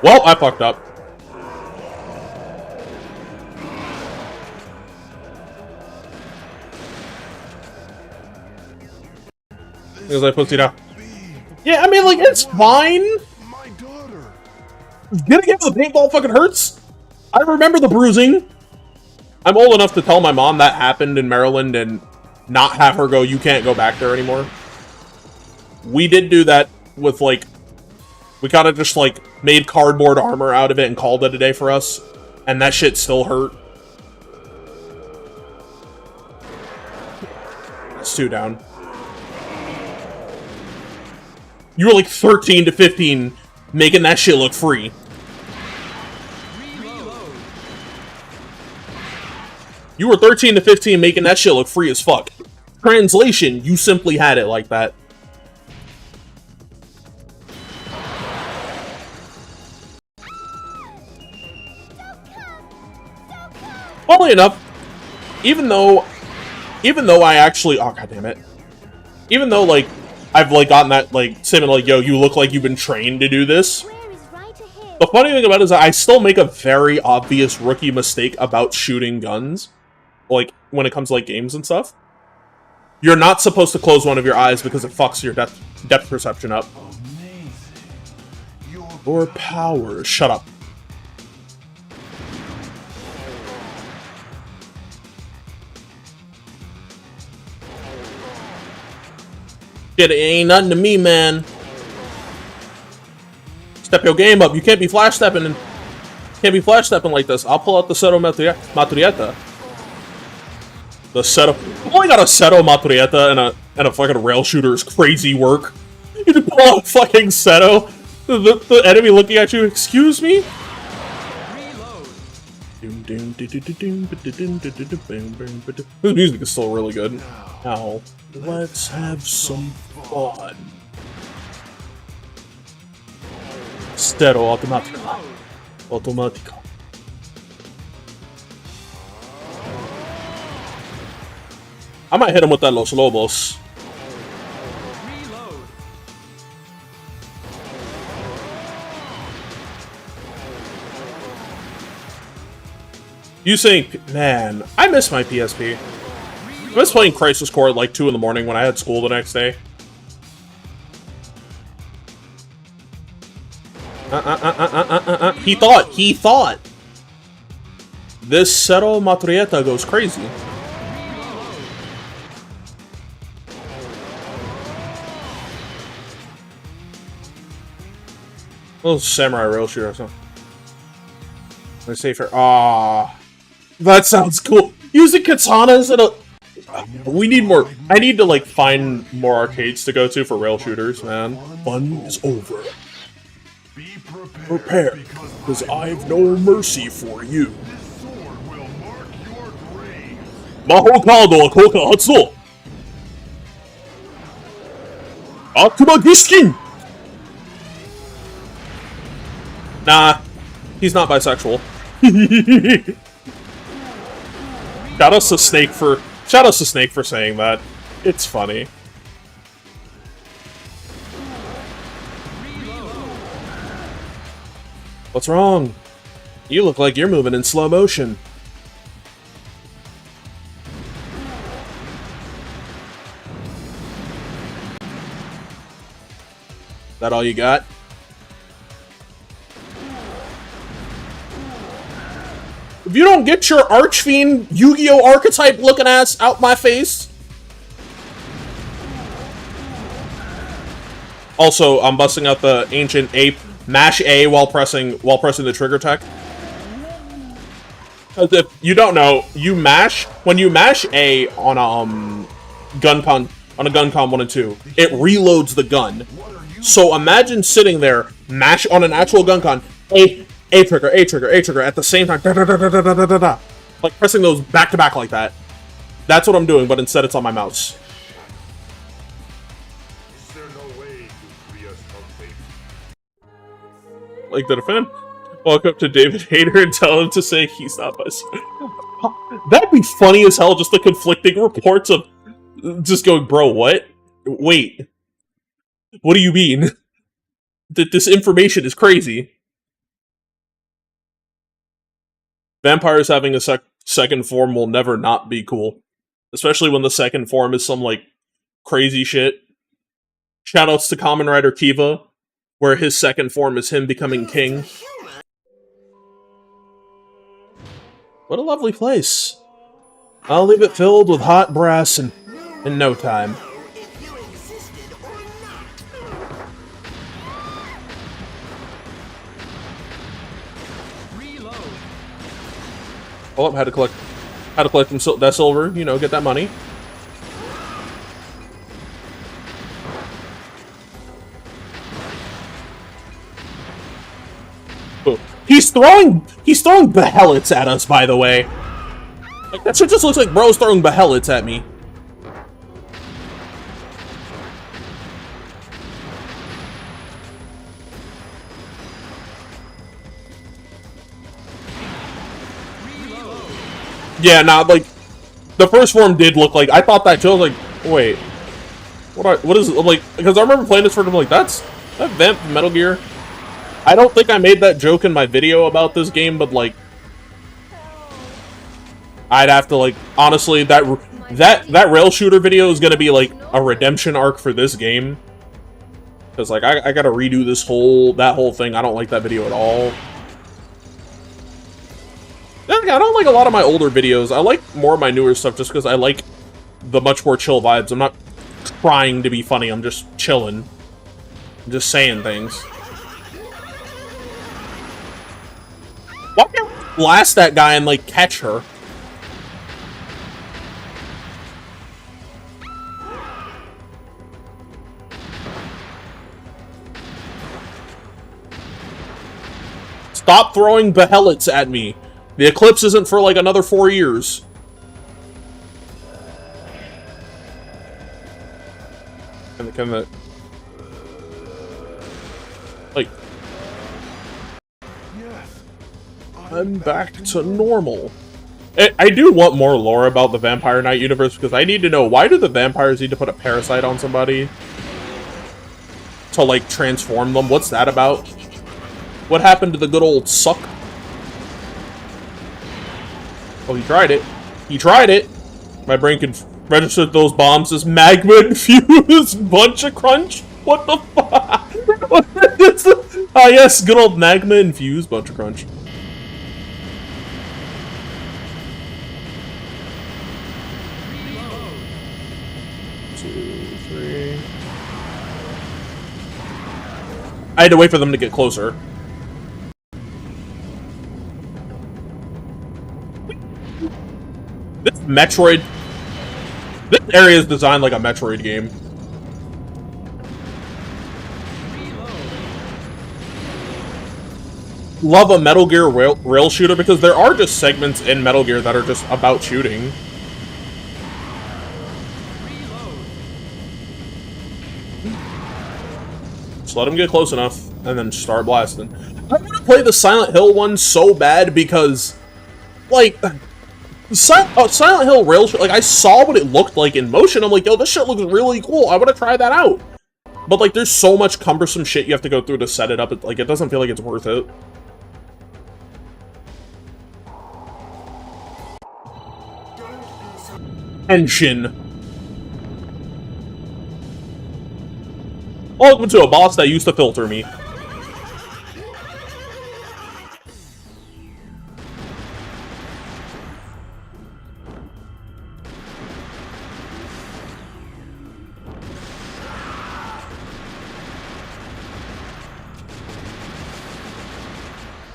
Well, I fucked up. Because I pussied out. Yeah, I mean, like, it's fine. My daughter. Getting into the paintball fucking hurts. I remember the bruising. I'm old enough to tell my mom that happened in Maryland and not have her go, you can't go back there anymore. We did do that with, like, we kind of just, like, made cardboard armor out of it and called it a day for us. And that shit still hurt. That's 2 down. You were like 13 to 15 making that shit look free. You were 13 to 15 making that shit look free as fuck. Translation, you simply had it like that. Funnily enough, even though I actually, oh god damn it, even though like I've like gotten that like statement like, yo, you look like you've been trained to do this. The funny thing about it is that I still make a very obvious rookie mistake about shooting guns, like when it comes to like games and stuff. You're not supposed to close one of your eyes because it fucks your depth perception up. Or power. Shut up. Shit, it ain't nothing to me, man. Step your game up. You can't be flash stepping and can't be flash stepping like this. I'll pull out the Seto Matrieta. The Seto. I only got a Seto Matrieta and a fucking rail shooter is crazy work. You just pull out fucking Seto. The enemy looking at you. Excuse me. This music is still really good. Now, let's have some fun. Stero automatica. Automatica. I might hit him with that Los Lobos. You saying, man, I miss my PSP. I was playing Crisis Core at like 2 in the morning when I had school the next day. He thought. This Seto Matrieta goes crazy. Little samurai rail shooter or something. Let's say for that sounds cool. Using katanas and a. We need more. I need to like find more arcades to go to for rail shooters, man. Fun is over. Be Prepare, because I've no mercy for you. This sword will mark your grave. Maho Kado wa Kouka Hatsuo. Akuma Giskin. Nah, he's not bisexual. Shout out to Snake for saying that. It's funny. What's wrong? You look like you're moving in slow motion. That all you got? If you don't get your Archfiend Yu-Gi-Oh! Archetype looking ass out my face. Also, I'm busting out the Ancient Ape. Mash A while pressing the trigger tech. As if you don't know, when you mash A on a GunCon 1 and 2, it reloads the gun. So imagine sitting there, mash on an actual GunCon, A trigger, A trigger, A trigger at the same time. Da, da, da, da, da, da, da, da. Like pressing those back to back like that. That's what I'm doing, but instead it's on my mouse. Is there no way to free us from fate? Like the defend. Walk up to David Hayter and tell him to say he's not my son. That'd be funny as hell, just the conflicting reports of just going, bro, what? Wait. What do you mean? That this information is crazy. Vampires having a second form will never not be cool. Especially when the second form is some, like, crazy shit. Shoutouts to Kamen Rider Kiva, where his second form is him becoming king. What a lovely place. I'll leave it filled with hot brass in no time. Reload. Oh, had to collect that silver, you know, get that money. Oh, he's throwing behellets at us, by the way. Like, that shit just looks like bro's throwing behellets at me. Yeah, nah, like, the first form did look like, I thought that too. I was like, wait, what is it? I'm like, because I remember playing this for, I'm like, that Vamp Metal Gear. I don't think I made that joke in my video about this game, but like, I'd have to, like, honestly, that rail shooter video is gonna be like a redemption arc for this game, because like I gotta redo that whole thing. I don't like that video at all. I don't like a lot of my older videos. I like more of my newer stuff just because I like the much more chill vibes. I'm not trying to be funny. I'm just chilling. I'm just saying things. Why can't we blast that guy and, like, catch her? Stop throwing behellets at me. The eclipse isn't for, like, another 4 years. Can the... Like... Yes. I'm back to normal. I do want more lore about the Vampire Knight universe, because I need to know, why do the vampires need to put a parasite on somebody? To, like, transform them? What's that about? What happened to the good old suck? Oh, he tried it. He tried it! My brain can register those bombs as magma-infused bunch of crunch? What the fuck? Ah, yes, good old magma-infused bunch of crunch. I had to wait for them to get closer. This Metroid... This area is designed like a Metroid game. Love a Metal Gear rail shooter, because there are just segments in Metal Gear that are just about shooting. Just let him get close enough, and then start blasting. I want to play the Silent Hill one so bad because, like, Silent Hill rail shooter, like, I saw what it looked like in motion. I'm like, yo, this shit looks really cool. I want to try that out. But, like, there's so much cumbersome shit you have to go through to set it up. It doesn't feel like it's worth it. Henshin. Welcome to a boss that used to filter me.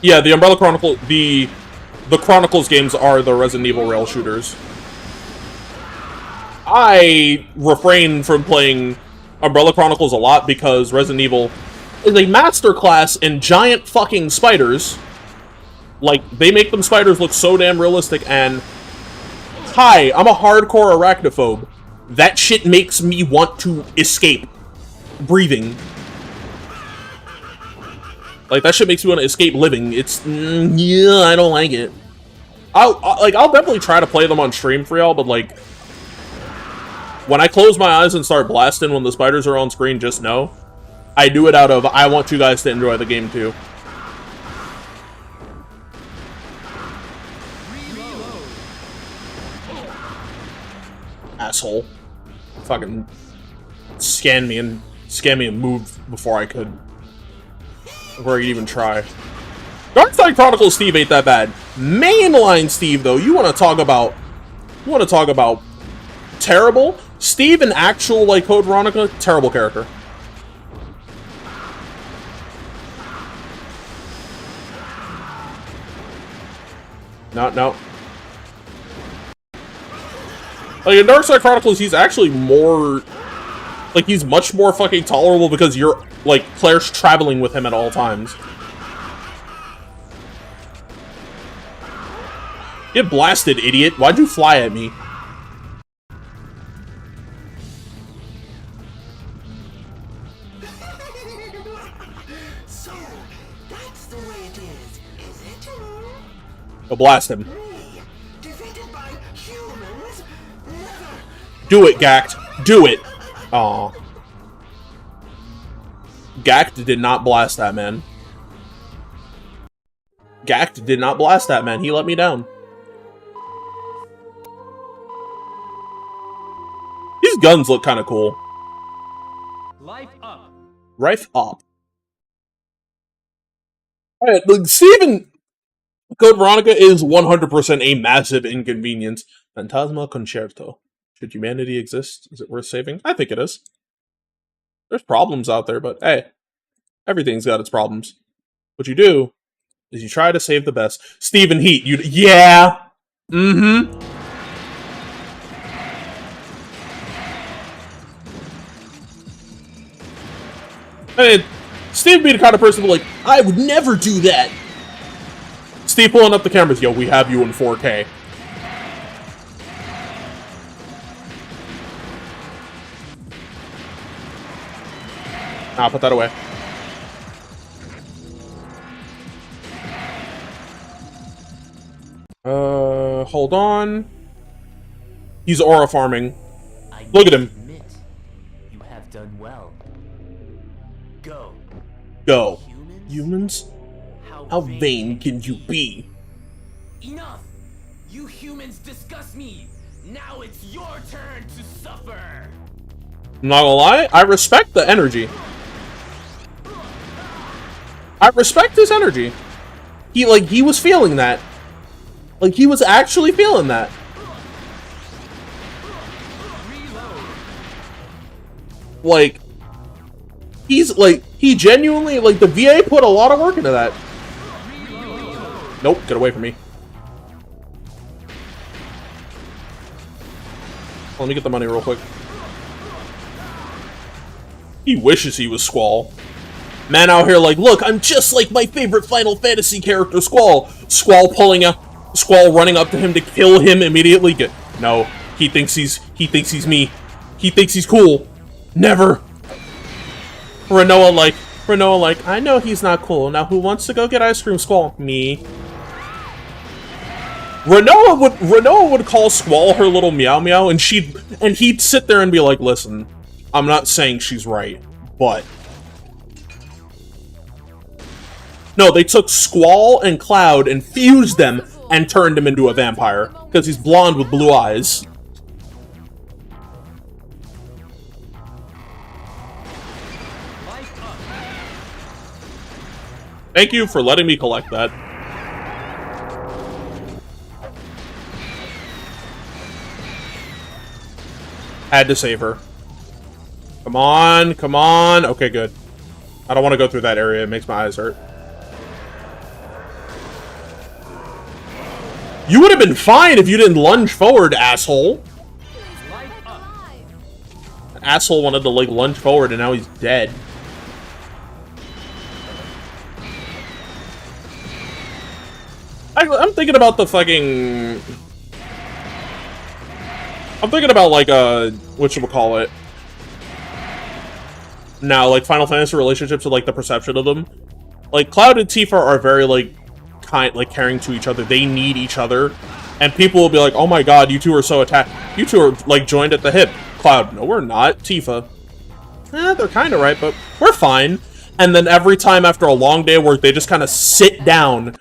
Yeah, the Umbrella Chronicle, the Chronicles games are the Resident Evil rail shooters. I refrain from playing Umbrella Chronicles a lot because Resident Evil, is a masterclass in giant fucking spiders. Like, they make them spiders look so damn realistic, and... Hi, I'm a hardcore arachnophobe. That shit makes me want to escape breathing. Like, that shit makes me want to escape living. It's... yeah, I don't like it. I'll definitely try to play them on stream for y'all, but, like... when I close my eyes and start blasting when the spiders are on screen, just know. I do it out of, I want you guys to enjoy the game, too. Asshole. Fucking scan me and move before I could. Before I could even try. Darkside Chronicles Steve ain't that bad. Mainline Steve, though, you want to talk about terrible? Steve in actual, like, Code Veronica, terrible character. No. Like, in Darkside Chronicles, he's actually more... like, he's much more fucking tolerable because you're, like, Claire's traveling with him at all times. Get blasted, idiot. Why'd you fly at me? So, that's the way it is it? Go blast him. Defeated by humans? Never. Do it, Gact. Do it. Aw. Gact did not blast that man. Gact did not blast that man. He let me down. These guns look kind of cool. Life up. Rife up. Alright, look, Steven... Code Veronica is 100% a massive inconvenience. Phantasma Concerto. Should humanity exist? Is it worth saving? I think it is. There's problems out there, but hey, everything's got its problems. What you do is you try to save the best. Stephen Heat, yeah! Mm-hmm. I mean, Steve be the kind of person to be like, I would never do that! Steve pulling up the cameras, yo, we have you in 4K. I'll put that away. Hold on. He's aura farming. Look at him. Admit, you have done well. Go. Go. Humans? How vain can you be? Enough! You humans disgust me! Now it's your turn to suffer! I'm not gonna lie, I respect the energy. I respect his energy. He was feeling that. Like, he was actually feeling that. Like, he genuinely, like, the VA put a lot of work into that. Nope, get away from me. Let me get the money real quick. He wishes he was Squall. Man out here like, look, I'm just like my favorite Final Fantasy character, Squall. Squall running up to him to kill him immediately. No, he thinks he's me. He thinks he's cool. Never. Renoa like, I know he's not cool. Now who wants to go get ice cream, Squall? Me. Renoa would call Squall her little meow meow, and he'd sit there and be like, listen, I'm not saying she's right, but... No, they took Squall and Cloud and fused them and turned him into a vampire, because he's blonde with blue eyes. Thank you for letting me collect that. Had to save her. Come on, come on. Okay, good. I don't want to go through that area. It makes my eyes hurt. You would have been fine if you didn't lunge forward, asshole. That asshole wanted to, like, lunge forward, and now he's dead. I'm thinking about the fucking... I'm thinking about, like, whatchamacallit. Now, like, Final Fantasy relationships and, like, the perception of them. Like, Cloud and Tifa are very, like, caring to each other. They need each other. And people will be like, oh my god, you two are so attached. You two are, like, joined at the hip. Cloud, no, we're not. Tifa, they're kind of right, but we're fine. And then every time after a long day of work, they just kind of sit down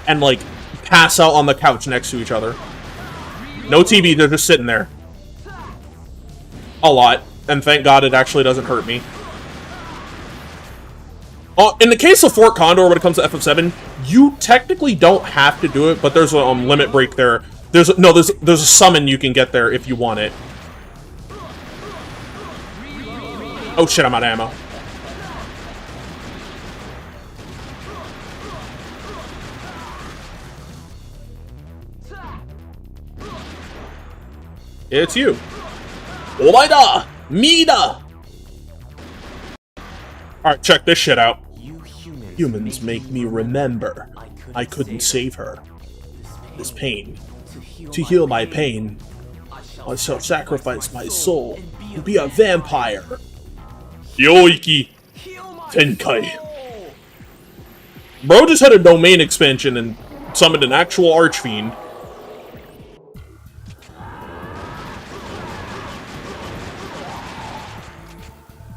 and, like, pass out on the couch next to each other. No TV, they're just sitting there. A lot. And thank God it actually doesn't hurt me. In the case of Fort Condor, when it comes to FF7, you technically don't have to do it, but there's a limit break there. There's a summon you can get there if you want it. Oh shit, I'm out of ammo. It's you. Omaida! Mida! Alright, check this shit out. Humans make me remember I couldn't save her. This pain. To heal my pain, I shall sacrifice my soul to be a vampire. Yoiki Tenkai. Bro just had a domain expansion and summoned an actual archfiend.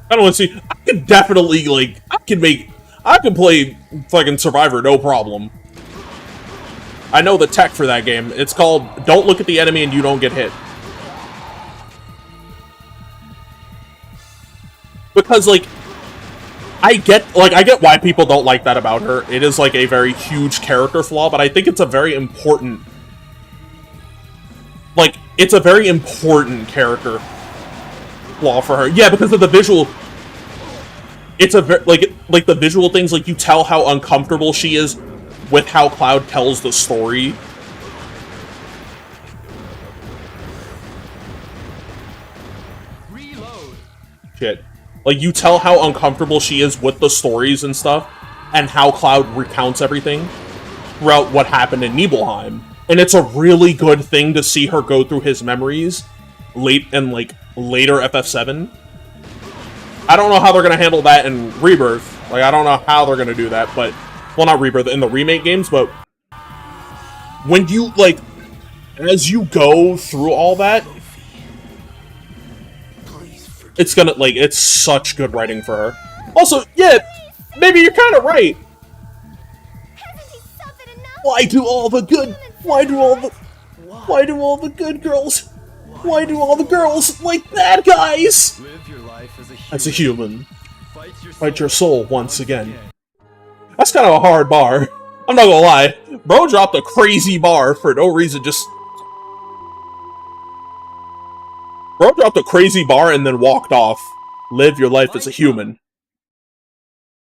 I don't want to see. I could definitely, like, I can play fucking Survivor, no problem. I know the tech for that game. It's called Don't Look at the Enemy and You Don't Get Hit. Because, like, I get why people don't like that about her. It is, like, a very huge character flaw, but I think it's a very important... Like, it's a very important character flaw for her. Yeah, because of the visual... It's a very, like the visual things, like, you tell how uncomfortable she is with how Cloud tells the story. Reload. Shit. Like, you tell how uncomfortable she is with the stories and stuff, and how Cloud recounts everything throughout what happened in Nibelheim. And it's a really good thing to see her go through his memories later FF7. I don't know how they're going to handle that in Rebirth. Like, I don't know how they're going to do that, but... Well, not Rebirth, in the remake games, but... When you, like... As you go through all that... It's gonna, like, it's such good writing for her. Also, yeah, maybe you're kind of right. Why do all the good... Why do all the good girls... Why do all the girls like bad guys? Live your life as a human. Fight your soul once again. That's kind of a hard bar. I'm not gonna lie. Bro dropped a crazy bar for no reason, just... Bro dropped a crazy bar and then walked off. Live your life as a human.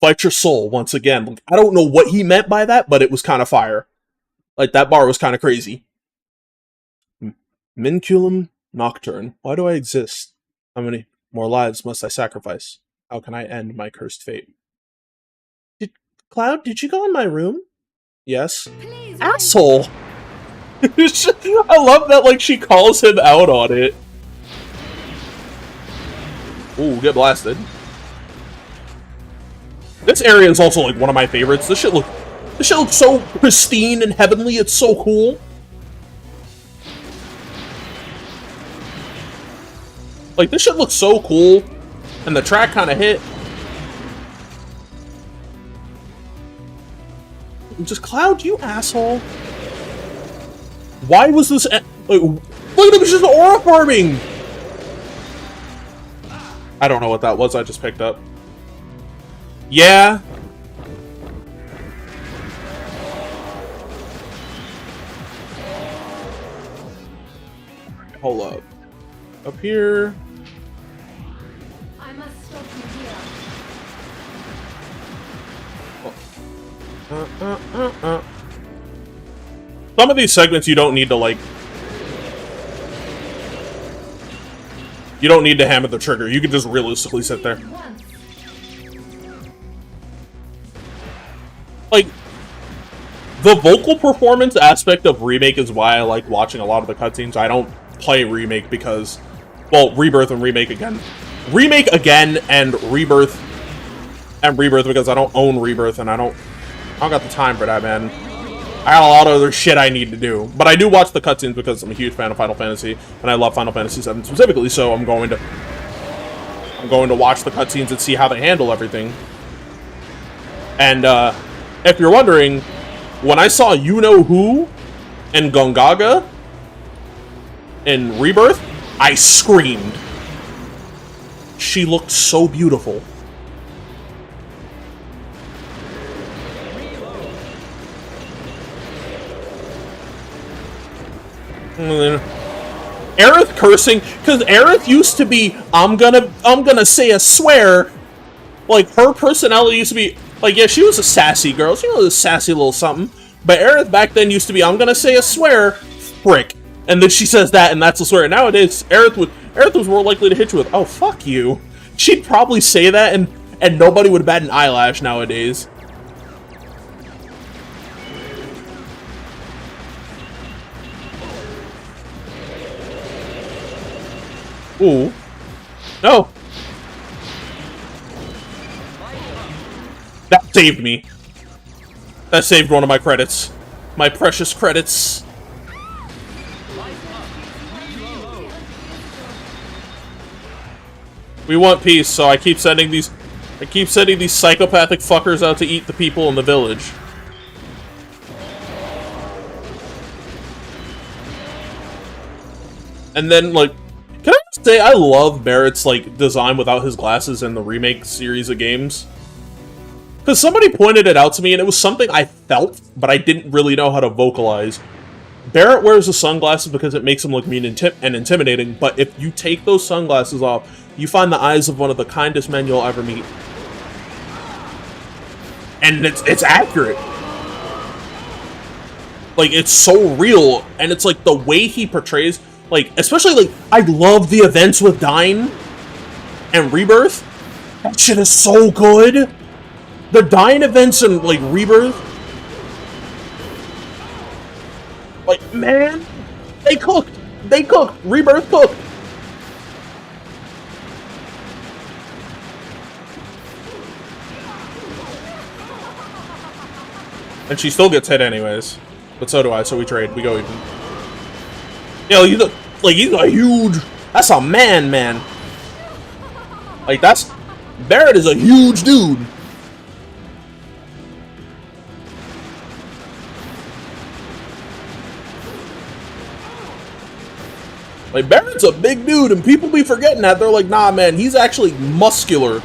Fight your soul once again. Like, I don't know what he meant by that, but it was kind of fire. Like, that bar was kind of crazy. Minculum Nocturne. Why do I exist? How many more lives must I sacrifice? How can I end my cursed fate? Cloud, did you go in my room? Yes. Please, asshole! I love that, like, she calls him out on it. Ooh, get blasted. This area is also, like, one of my favorites. This shit looks so pristine and heavenly. It's so cool. Like, this shit looks so cool. And the track kind of hit. Just Cloud, you asshole. Why was this... Like, look at him, he's just aura farming! I don't know what that was I just picked up. Yeah. Hold up. Up here. I must stop you here. Some of these segments you don't need to, like... You don't need to hammer the trigger. You can just realistically sit there. Like, The vocal performance aspect of Remake is why I like watching a lot of the cutscenes. I don't play Remake because, well, Rebirth and Remake again. Remake again and Rebirth because I don't own Rebirth and I don't got the time for that, man. I got a lot of other shit I need to do. But I do watch the cutscenes because I'm a huge fan of Final Fantasy and I love Final Fantasy VII specifically, so I'm going to watch the cutscenes and see how they handle everything. And if you're wondering, when I saw You-Know-Who and Gongaga in Rebirth, I screamed. She looked so beautiful. Aerith cursing, because Aerith used to be, I'm gonna say a swear. Like, her personality used to be, like, yeah, she was a sassy girl. She was a sassy little something. But Aerith back then used to be, I'm gonna say a swear, frick. And then she says that, and that's a swear. Nowadays, Aerith was more likely to hit you with, oh, fuck you. She'd probably say that, and nobody would bat an eyelash nowadays. Ooh. No. That saved me. That saved one of my credits. My precious credits. We want peace, so I keep sending these psychopathic fuckers out to eat the people in the village. And then, like, can I just say, I love Barrett's, like, design without his glasses in the remake series of games. Because somebody pointed it out to me, and it was something I felt, but I didn't really know how to vocalize. Barrett wears the sunglasses because it makes him look mean and intimidating, but if you take those sunglasses off, you find the eyes of one of the kindest men you'll ever meet. And it's accurate. Like, it's so real, and it's like the way he portrays, like, especially, like, I love the events with Dyne and Rebirth. That shit is so good. The Dyne events and, like, Rebirth. Like, man, they cooked. They cooked. Rebirth cooked. And she still gets hit anyways. But so do I, so we trade. We go even. Yo, he's a huge... That's a man. Like, Barrett is a huge dude. Like, Barrett's a big dude, and people be forgetting that. They're like, nah, man, he's actually muscular.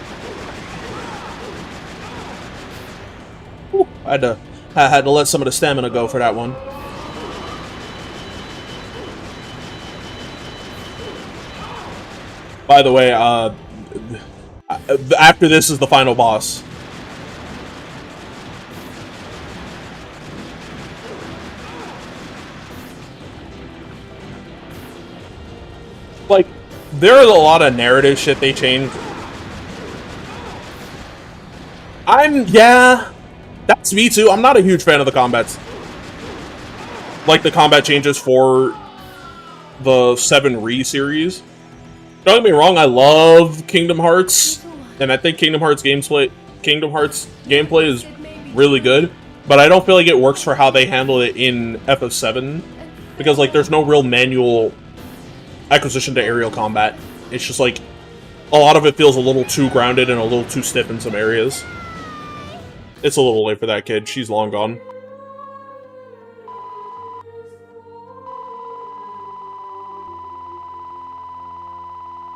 Whew, I had to let some of the stamina go for that one. By the way, after this is the final boss. Like, there is a lot of narrative shit they changed. Yeah, that's me too. I'm not a huge fan of the combats. Like, the combat changes for the 7 Re series. Don't get me wrong, I love Kingdom Hearts, and I think Kingdom Hearts gameplay is really good, but I don't feel like it works for how they handle it in FF7, because, like, there's no real manual acquisition to aerial combat. It's just, like, a lot of it feels a little too grounded and a little too stiff in some areas. It's a little late for that kid. She's long gone.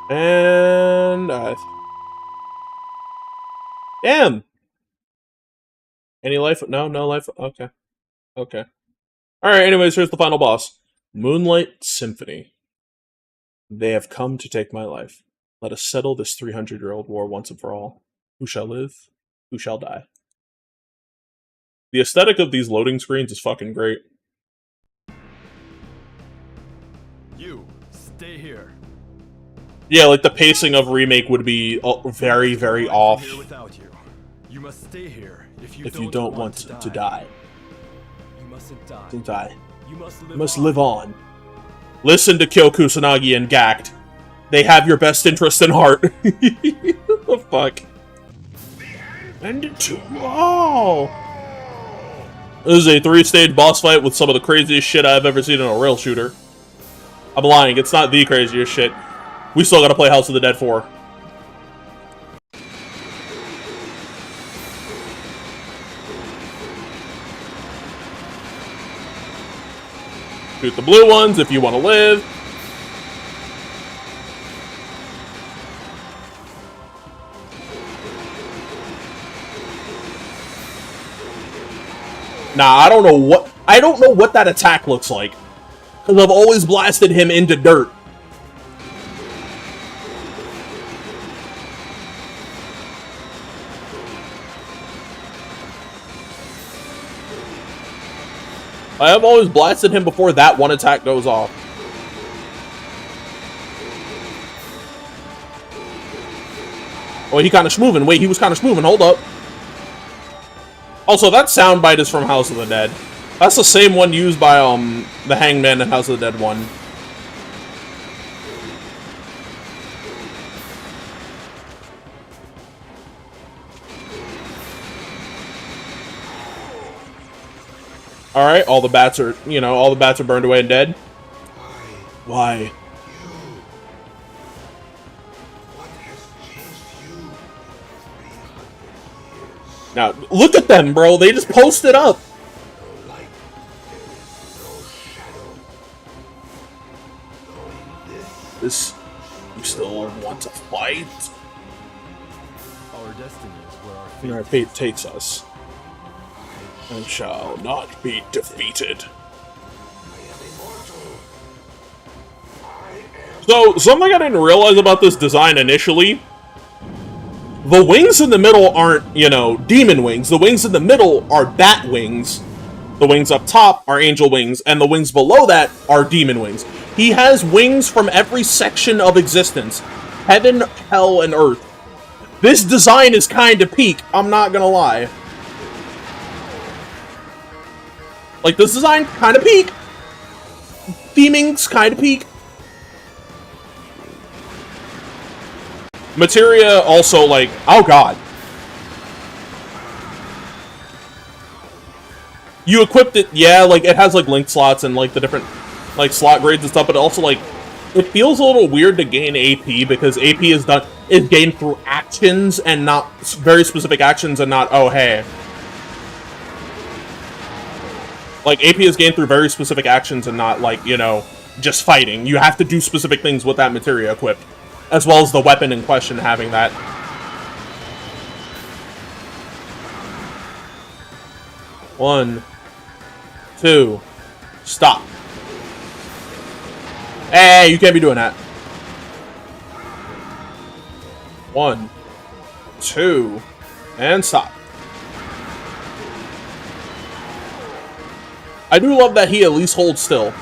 And damn. Any life? No life. Okay. All right. Anyways, here's the final boss. Moonlight Symphony. They have come to take my life. Let us settle this 300-year-old war once and for all. Who shall live? Who shall die? The aesthetic of these loading screens is fucking great. You stay here. Yeah, like the pacing of Remake would be very, very off. Here without you. You must stay here if you don't want to die. mustn't die. Don't die. You You must live on. Listen to Kyo Kusanagi and Gact. They have your best interest in heart. What the fuck? End it to all. This is a 3-stage boss fight with some of the craziest shit I've ever seen in a rail shooter. I'm lying, it's not the craziest shit. We still gotta play House of the Dead 4. Shoot the blue ones if you want to live. Nah, I don't know what that attack looks like. Because I've always blasted him into dirt. I have always blasted him before that one attack goes off. Oh, he kind of schmoving. Wait, he was kind of schmoving. Hold up. Also, that soundbite is from House of the Dead. That's the same one used by the Hangman in House of the Dead 1. Alright, all the bats are, all the bats are burned away and dead. Why? What has changed you in 300 years? Now, look at them, bro. They just posted up. No light, no shadow. Knowing This, you still want to fight? Our destiny is where our fate And our fate takes us. And shall not be defeated. So, something I didn't realize about this design initially, the wings in the middle aren't, demon wings. The wings in the middle are bat wings. The wings up top are angel wings, and the wings below that are demon wings. He has wings from every section of existence. Heaven, hell, and earth. This design is kinda peak, I'm not gonna lie. Like, this design kinda peak. Theming's kinda peak. Materia also, like, oh god. You equipped it, yeah, like, it has, like, link slots and, like, the different, like, slot grades and stuff, but also, like, it feels a little weird to gain AP, because AP is gained through actions and not, very specific actions and not, oh, hey. Like, AP is gained through very specific actions and not, like, just fighting. You have to do specific things with that materia equipped. As well as the weapon in question having that. One. Two. Stop. Hey, you can't be doing that. One. Two. And stop. I do love that he at least holds still.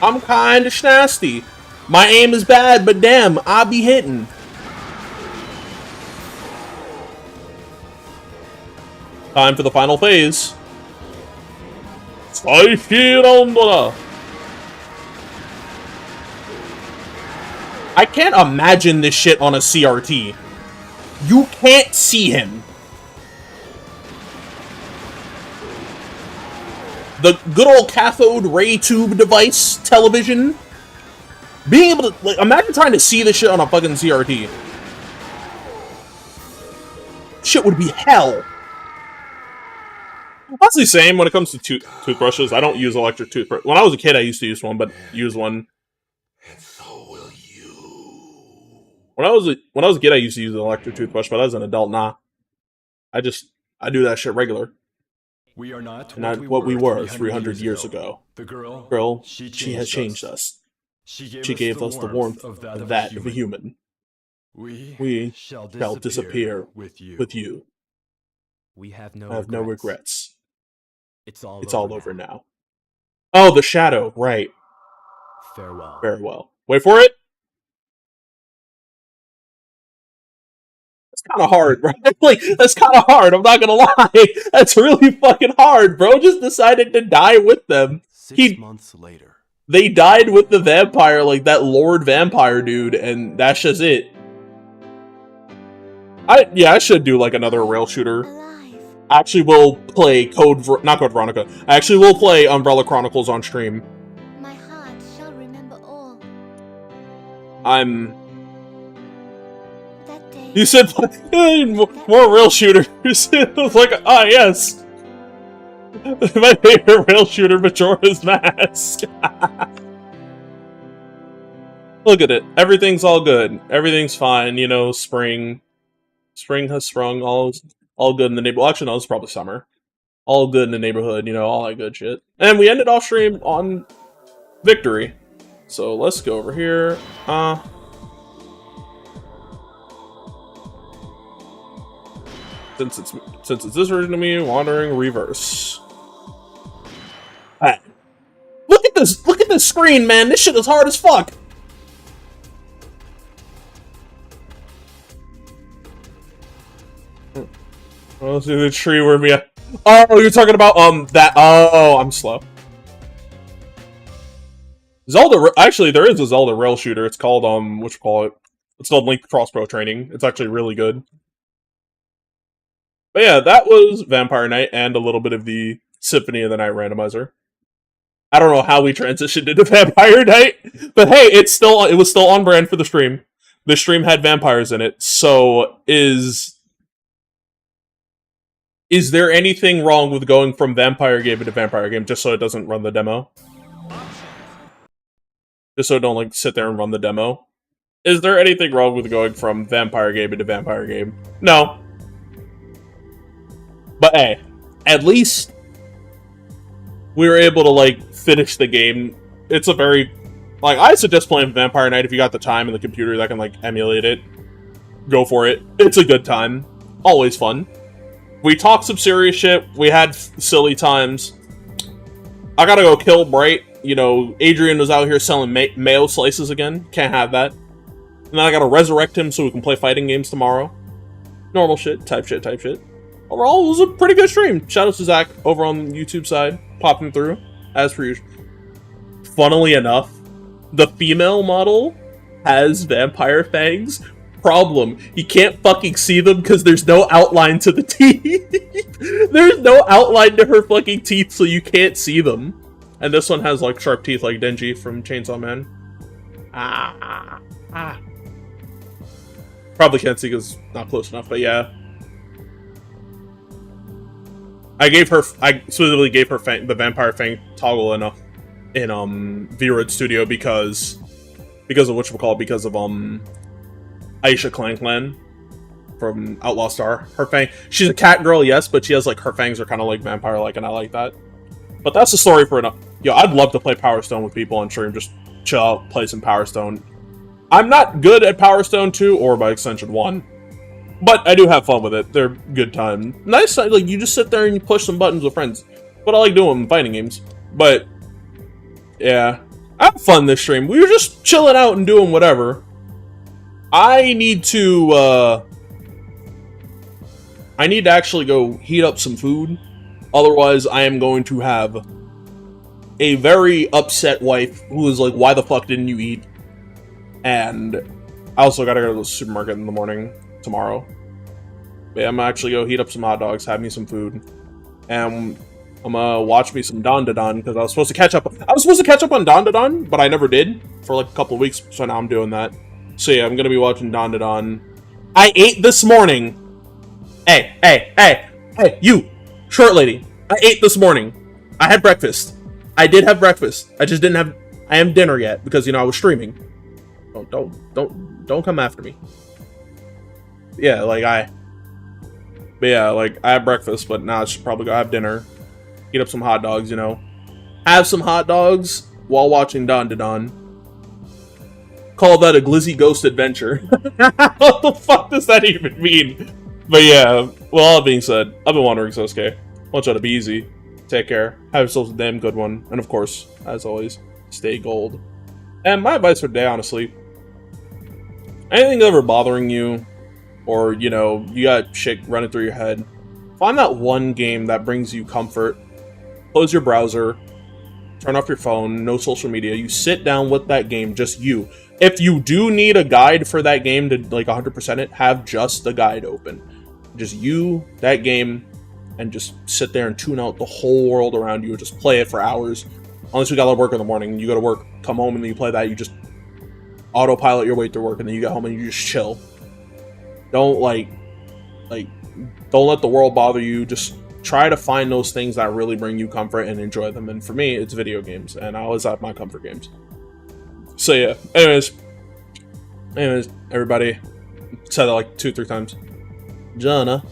I'm kinda nasty. My aim is bad, but damn, I be hitting. Time for the final phase. I can't imagine this shit on a CRT. You can't see him. The good old cathode ray tube device television. Being able to, like, imagine trying to see this shit on a fucking CRT. Shit would be hell. Honestly, same when it comes to toothbrushes. I don't use electric toothbrush. When I was a kid, I used to use one, but use one. And so will you. When I was a kid, I used to use an electric toothbrush, but as an adult, nah. I do that shit regular. We are not what we were 300 years ago. The Girl, she has changed us. She gave us the warmth of that of a human. We shall disappear with you. We have I have no regrets. It's all over now. Oh, the shadow, right. Farewell. Farewell. Wait for it. kind of hard, bro. Like, that's kind of hard. I'm not gonna lie. That's really fucking hard, bro. Just decided to die with them. 6 months later. They died with the vampire, like that Lord Vampire dude, and that's just it. I should do like another rail shooter. Alive. I actually will play not Code Veronica. I actually will play Umbrella Chronicles on stream. My heart shall remember all. That day. You said more rail shooters. It was like, ah, yes. My favorite rail shooter, Majora's Mask. Look at it. Everything's all good. Everything's fine. You know, spring has sprung. All good in the neighborhood. Well, actually, no, it's probably summer. All good in the neighborhood. You know, all that good shit. And we ended off stream on victory. So let's go over here. Since it's this version of me, wandering reverse. Alright. Look at this screen, man. This shit is hard as fuck. Oh, see the tree where me. Oh, you're talking about that. Oh, I'm slow. Zelda. Actually, there is a Zelda rail shooter. It's called It's called Link Crossbow Training. It's actually really good. But yeah, that was Vampire Knight and a little bit of the Symphony of the Night randomizer. I don't know how we transitioned into Vampire Knight, but hey, it was still on brand for the stream. The stream had vampires in it, so is there anything wrong with going from Vampire Game into Vampire Game just so it doesn't run the demo? Just so it don't like sit there and run the demo? Is there anything wrong with going from Vampire Game into Vampire Game? No. But hey, at least we were able to like finish the game. It's a very I suggest playing Vampire Knight if you got the time and the computer that can like emulate it. Go for it. It's a good time. Always fun. We talked some serious shit. We had silly times. I gotta go kill Bright. You know, Adrian was out here selling mayo slices again. Can't have that. And then I gotta resurrect him so we can play fighting games tomorrow. Normal shit. Type shit. Overall, it was a pretty good stream. Shout out to Zach over on the YouTube side, popping through, as per usual. Funnily enough, the female model has vampire fangs. Problem, you can't fucking see them because there's no outline to the teeth. There's no outline to her fucking teeth, so you can't see them. And this one has like sharp teeth like Denji from Chainsaw Man. Probably can't see because not close enough, but yeah. I specifically gave her the Vampire Fang toggle in V-Road Studio because of because of Aisha Clan from Outlaw Star. Her fang, she's a cat girl, yes, but she has like her fangs are kind of like vampire-like, and I like that. But that's the story for enough. Yo, I'd love to play Power Stone with people on stream, just chill out, play some Power Stone. I'm not good at Power Stone 2 or by extension 1. But I do have fun with it. They're good time. Nice, like, you just sit there and you push some buttons with friends. But I like doing in fighting games. But, yeah. I had fun this stream. We were just chilling out and doing whatever. I need to actually go heat up some food. Otherwise, I am going to have a very upset wife who is like, why the fuck didn't you eat? And I also gotta go to the supermarket in the morning. Tomorrow. But yeah, I'm gonna actually go heat up some hot dogs, have me some food, and I'm gonna watch me some Don because I was supposed to catch up on Don, but I never did for like a couple of weeks, so now I'm doing that. So yeah, I'm gonna be watching Don. I ate this morning. Hey, you short lady. I ate this morning. I had breakfast. I did have breakfast. I just didn't have dinner yet because, you know, I was streaming. Don't come after me. Yeah, I had breakfast, but now I should probably go have dinner, eat up some hot dogs, you know, have some hot dogs while watching Don. Call that a glizzy ghost adventure. What the fuck does that even mean? But yeah, well, all that being said, I've been wandering Sosuke. I want y'all to be easy. Take care. Have yourselves a damn good one. And of course, as always, stay gold. And my advice for today, honestly, anything ever bothering you, or, you know, you got shit running through your head, find that one game that brings you comfort. Close your browser, turn off your phone, no social media. You sit down with that game, just you. If you do need a guide for that game to like 100% it, have just the guide open. Just you, that game, and just sit there and tune out the whole world around you and just play it for hours. Unless you gotta work in the morning, you go to work, come home, and then you play that, you just autopilot your way through work, and then you get home and you just chill. Don't don't let the world bother you. Just try to find those things that really bring you comfort and enjoy them. And for me, it's video games, and I always have my comfort games. So yeah, anyways, everybody, said that like 2-3 times. Jana.